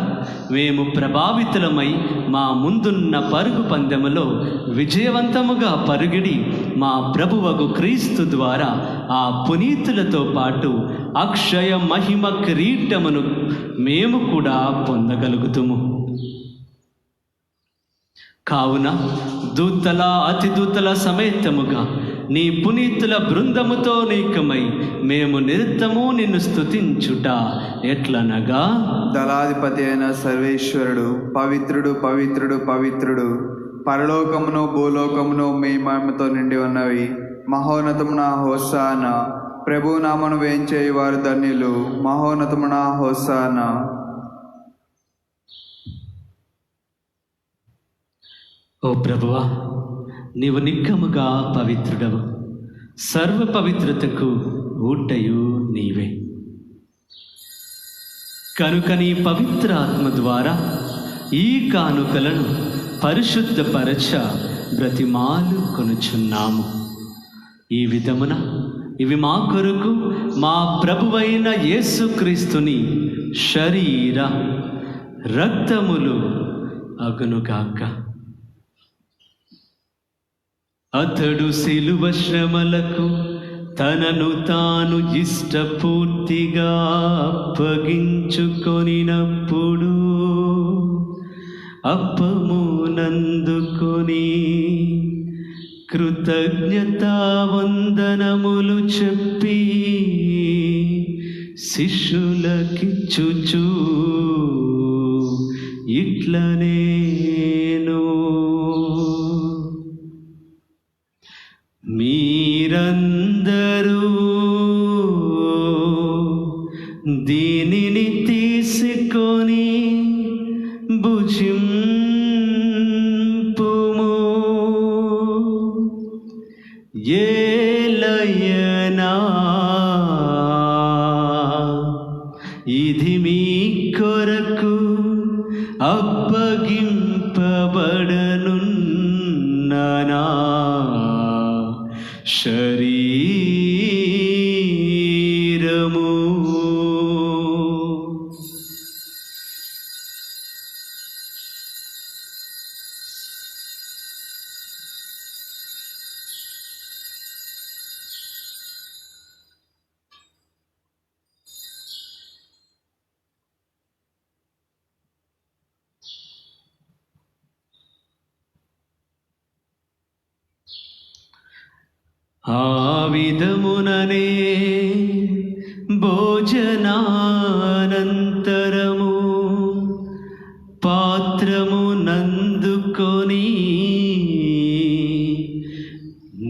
మేము ప్రభావితులమై మా ముందున్న పరుగు పందెములో విజయవంతముగా పరుగిడి మా ప్రభువగు క్రీస్తు ద్వారా ఆ పునీతులతో పాటు అక్షయ మహిమ కిరీటమును మేము కూడా పొందగలుగుతుము. కావున దూతల అతిదూతల సమేతముగా నీ పునీతుల బృందముతో నీకమై మేము నిరంతరము నిన్ను స్తుతించుట ఎట్లనగా, దళాధిపతి అయిన సర్వేశ్వరుడు పవిత్రుడు, పవిత్రుడు, పవిత్రుడు, పరలోకమును భూలోకమును మీ మహిమతో నిండి ఉన్నవి. మహోన్నతమున హోసానా, ప్రభు నామను వేంచేయి వారు ధన్యులు. మహోన్నతమున హోసానా. ఓ ప్రభువా, నీవు నిక్కముగా పవిత్రుడవు. సర్వ పవిత్రతకు ఊటయు నీవే. కనుక నీ పవిత్ర ఆత్మ ద్వారా ఈ కానుకలను పరిశుద్ధపరచ బ్రతిమాలు కొనుచున్నాము. ఈ విధమున ఇవి మా కొరకు మా ప్రభువైన యేసుక్రీస్తుని శరీర రక్తములు అగునుగాక. అతడు శిలువ శ్రమలకు తనను తాను ఇష్టపూర్తిగా అప్పగించుకొనినప్పుడు అప్పమునందుకొని కృతజ్ఞతా వందనములు చెప్పి శిష్యులకిచ్చుచు ఇట్లనేను, మీరందరూ దీనిని తీసుకొని భుజింపుము. ఏలయనా ఇది మీ కొరకు అప్పగింపబడనున్న శరీరము. ఆ విధముననే భోజనానంతరము పాత్రము నందుకొని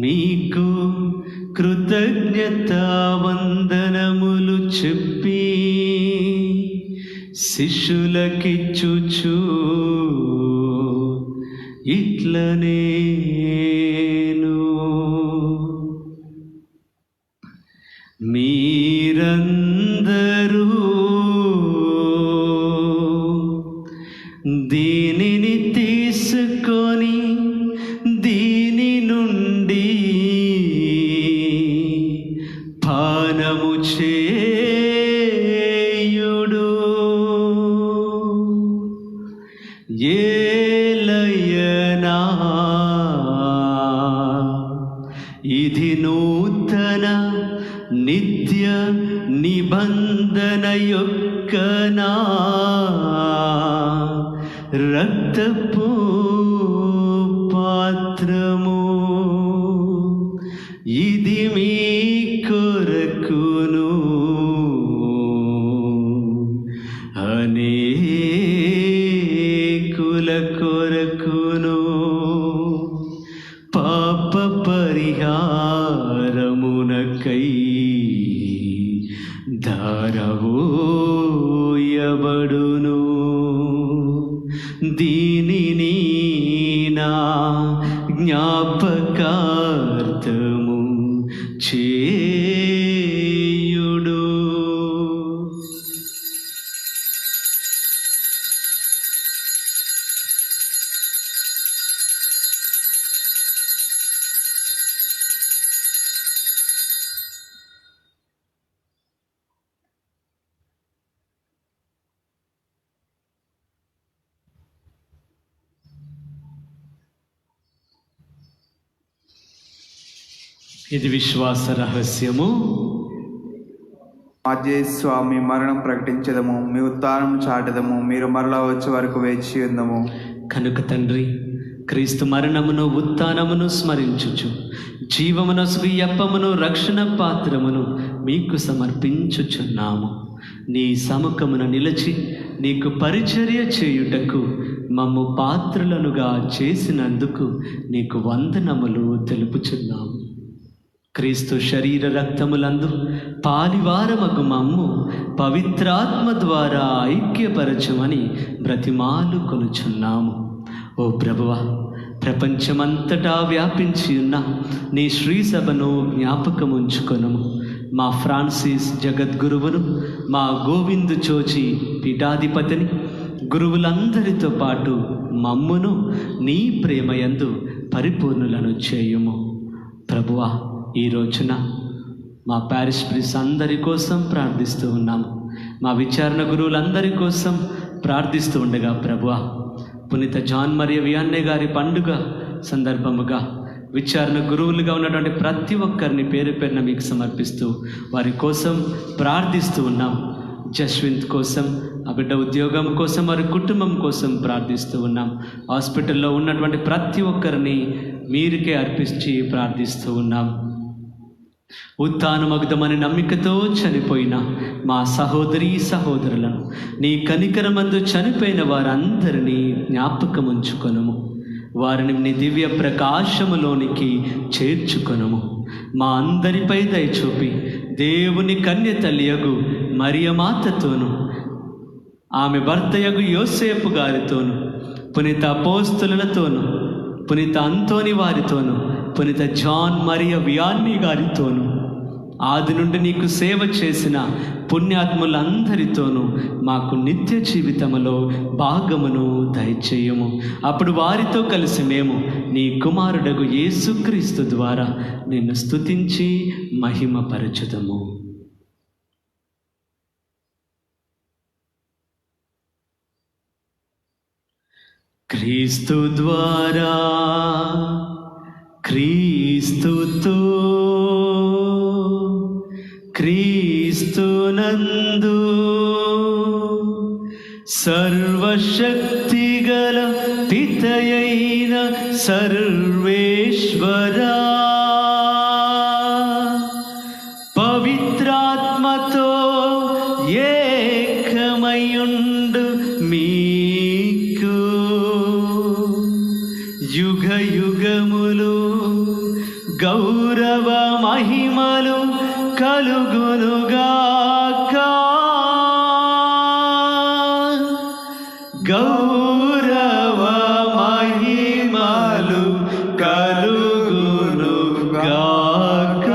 మీకు కృతజ్ఞతా వందనములు చెప్పి శిష్యులకిచ్చుచు ఇట్లనేను, మీరందరూ దీనిని తీసుకొని దీని నుండి పానము చేయుడు. ఏలయనా నిత్య నిబంధన యొక్క నా రక్తపు పాత్రము, ఇది మీ కొరకును అనేకుల కొరకును పాప పరిహారమునకై ధారవోయబడును. దీనిని నా జ్ఞాపకార్థము చేయుడు. ఇది విశ్వాస రహస్యము. అజే స్వామి మరణం ప్రకటించదము, మీ ఉత్థానం చాటదము, మీరు మరలా వచ్చే వరకు వేచి ఉందము. కనుక తండ్రి, క్రీస్తు మరణమును ఉత్థానమును స్మరించుచు జీవమును స్వీయప్పమును రక్షణ పాత్రమును మీకు సమర్పించుచున్నాము. నీ సముఖమున నిలిచి నీకు పరిచర్య చేయుటకు మమ్ము పాత్రులనుగా చేసినందుకు నీకు వందనములు తెలుపుచున్నాము. క్రీస్తు శరీర రక్తములందు పాలివారమగు మమ్ము పవిత్రాత్మ ద్వారా ఐక్యపరచమని బ్రతిమాలు కొనుచున్నాము. ఓ ప్రభువా, ప్రపంచమంతటా వ్యాపించి ఉన్న నీ శ్రీసభను జ్ఞాపకముంచుకొనుము. మా ఫ్రాన్సిస్ జగద్గురువును, మా గోవిందు చోచి పీఠాధిపతిని, గురువులందరితో పాటు మమ్మును నీ ప్రేమయందు పరిపూర్ణులను చేయుము. ప్రభువా, ఈ రోజున మా పారిష్ ప్రీస్ అందరి కోసం ప్రార్థిస్తూ ఉన్నాము. మా విచారణ గురువులందరి కోసం ప్రార్థిస్తూ ఉండగా ప్రభువా, పునీత జాన్ మరియ వియాన్నె గారి పండుగ సందర్భముగా విచారణ గురువులుగా ఉన్నటువంటి ప్రతి ఒక్కరిని పేరు పేరున మీకు సమర్పిస్తూ వారి కోసం ప్రార్థిస్తూ ఉన్నాం. జస్వింత్ కోసం, ఆ బిడ్డ ఉద్యోగం కోసం, వారి కుటుంబం కోసం ప్రార్థిస్తూ ఉన్నాం. హాస్పిటల్లో ఉన్నటువంటి ప్రతి ఒక్కరిని మీరుకే అర్పించి ప్రార్థిస్తూ ఉన్నాం. ఉత్థానమగుదమని నమ్మికతో చనిపోయిన మా సహోదరీ సహోదరులను, నీ కనికరమందు చనిపోయిన వారందరినీ జ్ఞాపకముంచుకొనుము. వారిని నీ దివ్య ప్రకాశములోనికి చేర్చుకొనుము. మా అందరిపై దయచూపి దేవుని కన్య తల్లియగు మరియమాతతోను, ఆమె భర్తయగు యోసేపు గారితోను, పునీత అపోస్తలులతోను, పునీత అంతోని వారితోను, పునీత జాన్ మరియ వియాన్ని గారితోను, ఆది నుండి నీకు సేవ చేసిన పుణ్యాత్ములందరితోనూ మాకు నిత్య జీవితములో భాగమును దయచేయము. అప్పుడు వారితో కలిసి మేము నీ కుమారుడగు యేసుక్రీస్తు ద్వారా నిన్ను స్తుతించి మహిమపరచుదము. క్రీస్తు ద్వారా, క్రీస్తుతో, క్రీస్తునందు సర్వశక్తిగల పితయైన సర్వేశ్వరా, పవిత్రాత్మతో ఏకమయుండు మీకు యుగ యుగములు గౌరవ మహిమలు కలుగునుగాక. గౌరవ మహిమలు కలుగునుగాక.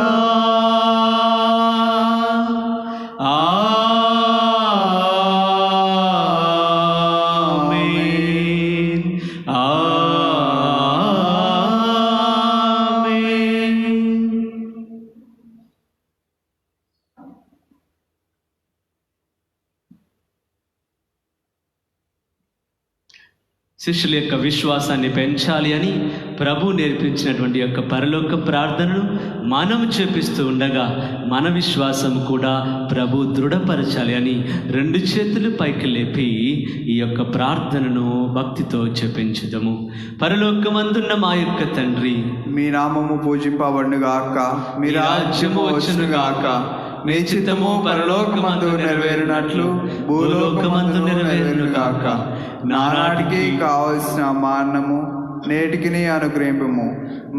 ఆమేన్. శిష్యుల యొక్క విశ్వాసాన్ని పెంచాలి అని ప్రభు నేర్పించినటువంటి యొక్క పరలోక ప్రార్థనను మనం చేపిస్తూ ఉండగా మన విశ్వాసం కూడా ప్రభు దృఢపరచాలి అని 2 చేతులు పైకి లేపి ఈ యొక్క ప్రార్థనను భక్తితో చెప్పించుదము. పరలోకమందున్న మా యొక్క తండ్రి, మీ నామము పూజింపబడునుగాక, మీ రాజ్యము వచ్చునుగాక, మీ చిత్తము పరలోకమందు నెరవేరునట్లు భూలోకమందు నెరవేరునుగాక. నానాటికి కావలసిన మాన్నము నేటికి అనుగ్రహింపము.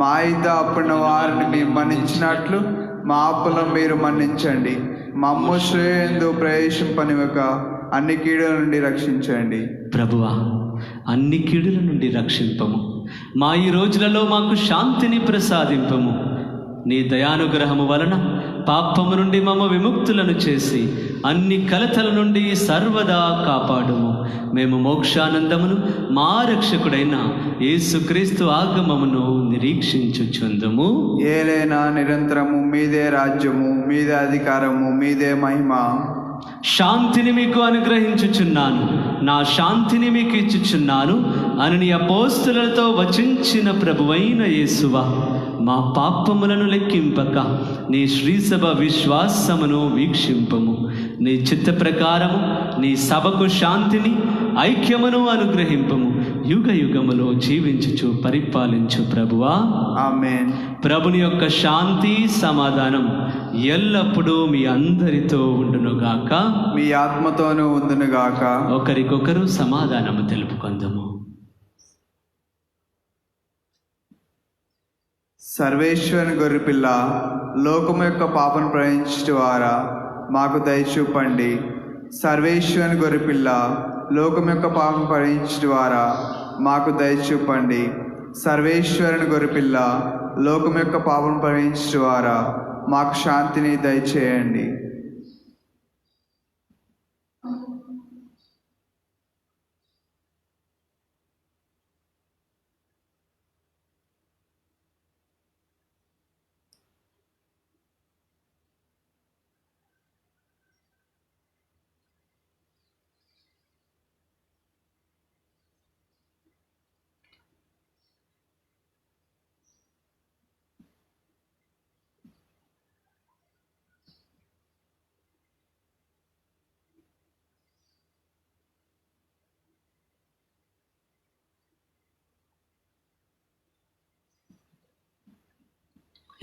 మా ఇద్ద అప్పుడున్న వారిని మేము మన్నించినట్లు మా అప్పులను మీరు మన్నించండి. మమ్ము శ్రేయందు ప్రవేశింపనివ్వక అన్ని కీడుల నుండి రక్షించండి. ప్రభువా, అన్ని కీడుల నుండి రక్షింపము. మా ఈ రోజులలో మాకు శాంతిని ప్రసాదింపము. నీ దయానుగ్రహము వలన పాపము నుండి మమ్మ విముక్తులను చేసి అన్ని కలతల నుండి సర్వదా కాపాడుము. మేము మోక్షానందమును మా రక్షకుడైన యేసుక్రీస్తు ఆగమమును నిరీక్షించుచుందుము. ఏలైనా నిరంతరము మీదే రాజ్యము, మీదే అధికారము, మీదే మహిమ. శాంతిని మీకు అనుగ్రహించుచున్నాను, నా శాంతిని మీకు ఇచ్చుచున్నాను అని నీ అపోస్తలులతో వచించిన ప్రభువైన యేసువా, మా పాపములను లెక్కింపక నీ శ్రీసభ విశ్వాసమును వీక్షింపము. నీ చిత్త ప్రకారము నీ సభకు శాంతిని ఐక్యమును అనుగ్రహింపము. యుగ యుగములో జీవించుచు పరిపాలించు ప్రభువా, ఆమేన్. ప్రభుని యొక్క శాంతి సమాధానం ఎల్లప్పుడూ మీ అందరితో ఉండునుగాక, మీ ఆత్మతోనూ ఉండునుగాక. ఒకరికొకరు సమాధానము తెలుపుకొందుము. సర్వేశ్వరుని గొర్రెపిల్ల, లోకము యొక్క పాపను ప్రవహించు వారా మాకు దయచూపండి. సర్వేశ్వరుని గొర్రెపిల్ల, లోకం యొక్క పాపం పరిహరించు వారా మాకు దయచూపండి. సర్వేశ్వరుని గొర్రెపిల్ల, లోకం యొక్క పాపం పరిహరించు వారా మాకు శాంతిని దయచేయండి.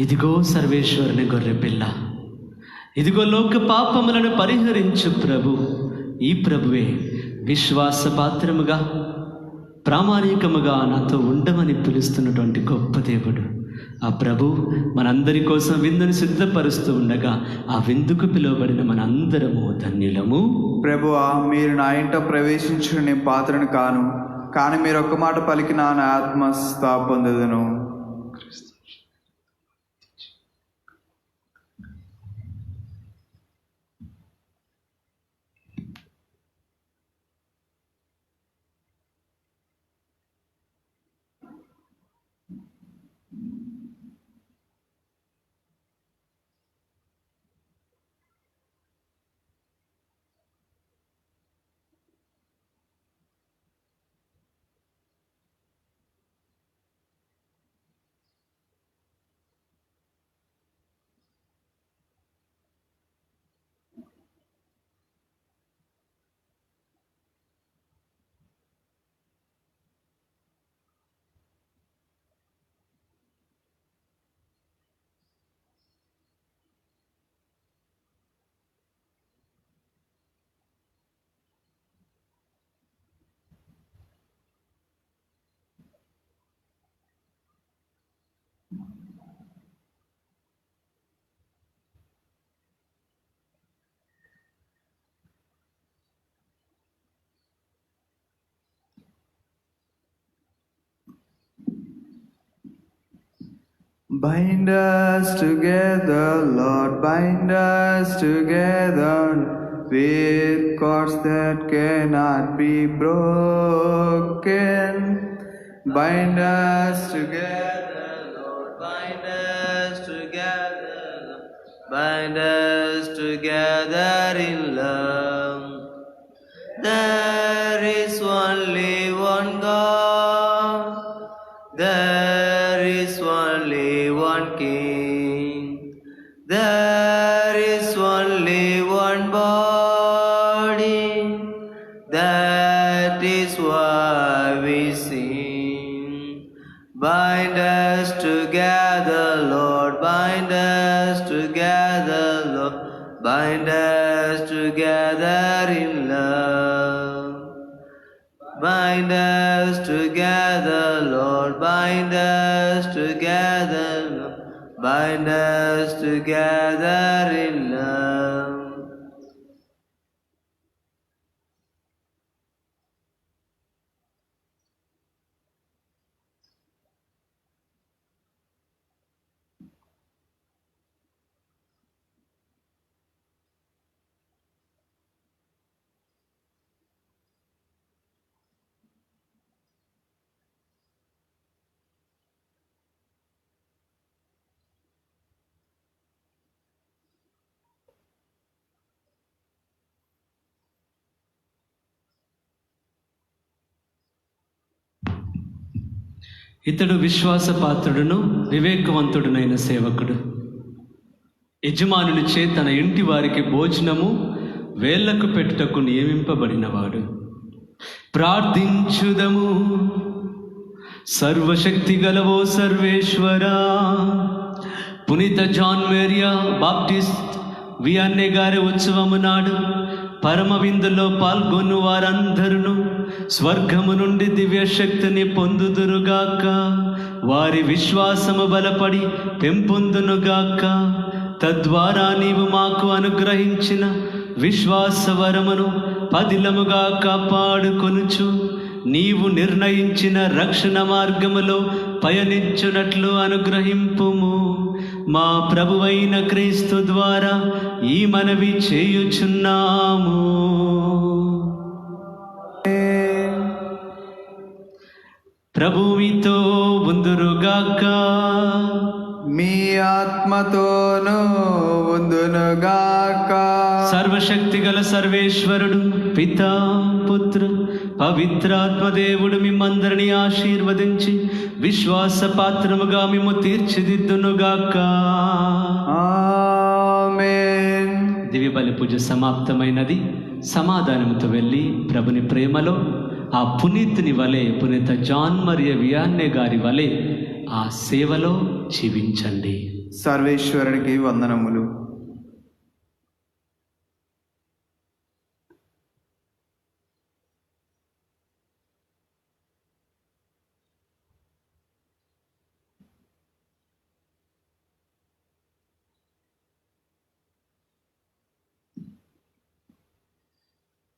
ఇదిగో సర్వేశ్వరుని గొర్రెపిల్ల, ఇదిగో లోక పాపములను పరిహరించు ప్రభు. ఈ ప్రభువే విశ్వాసపాత్రముగా ప్రామాణికముగా నాతో ఉండమని పిలుస్తున్నటువంటి గొప్ప దేవుడు. ఆ ప్రభు మనందరి కోసం విందును సిద్ధపరుస్తూ ఉండగా ఆ విందుకు పిలువబడిన మనందరము ధన్యులము. ప్రభువా, మీరు నా ఇంట ప్రవేశించిన నేను పాత్రను కాను, కానీ మీరు ఒక్క మాట పలికిన నా ఆత్మ స్థా పొందుదును. Bind us together, Lord, bind us together with cords that cannot be broken. Bind us together, Lord, bind us together, bind us together in love. There is only one God. There is only one King. There is only one body. That is why we sing. Bind us together, Lord. Bind us together, Lord. Bind us together in love. Bind us together, Lord. Bind us together, Lord. Bind us together in love. ఇతడు విశ్వాసపాత్రుడును వివేకవంతుడునైన సేవకుడు. యజమానునిచే తన ఇంటి వారికి భోజనము వేళ్లకు పెట్టుటకు నియమింపబడినవాడు. ప్రార్థించుదము. సర్వశక్తి గలవో సర్వేశ్వరా, పునీత John Maria Baptist వియాన్నే గారి ఉత్సవము నాడు పరమ విందులో పాల్గొను వారందరూ స్వర్గము నుండి దివ్యశక్తిని పొందుదురుగాక. వారి విశ్వాసము బలపడి పెంపొందునుగాక. తద్వారా నీవు మాకు అనుగ్రహించిన విశ్వాస వరమును పదిలముగా కాపాడుకొనుచు నీవు నిర్ణయించిన రక్షణ మార్గములో పయనించునట్లు అనుగ్రహింపుము. మా ప్రభువైన క్రీస్తు ద్వారా ఈ మనవి చేయుచున్నాము. ప్రభు మీతో ఉందురుగాక. మీ ఆత్మతోనూ ఉందునుగాక. సర్వశక్తి గల సర్వేశ్వరుడు పితా పుత్ర పవిత్రాత్మదేవుడు మిమ్మందరినీ ఆశీర్వదించి విశ్వాస పాత్రముగా మేము తీర్చిదిద్దునుగాక. ఆమేన్. దివ్య బలి పూజ సమాప్తమైనది. సమాధానముతో వెళ్ళి ప్రభుని ప్రేమలో ఆ పునీతుని వలె, పునీత జాన్ మరియా వియాన్నే గారి వలె ఆ సేవలో జీవించండి. సర్వేశ్వరునికి వందనములు.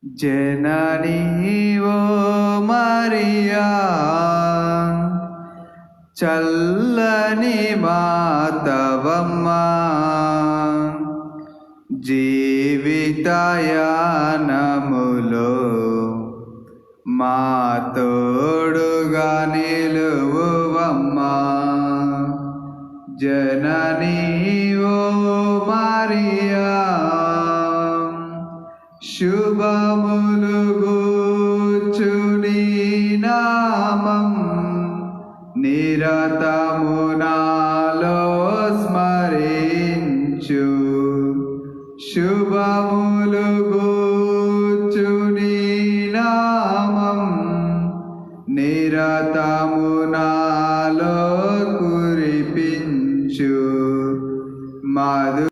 జననీ ఓ మరియా, చల్లని మాతవమ్మా, జీవితయానములో మా తోడుగా నిలువువమ్మా. జననీ ఓ మరియా, శుభములు గూర్చు నీ నామం నిరతము నాలో స్మరించు. శుభములు గూర్చు నీ నామం నిరతము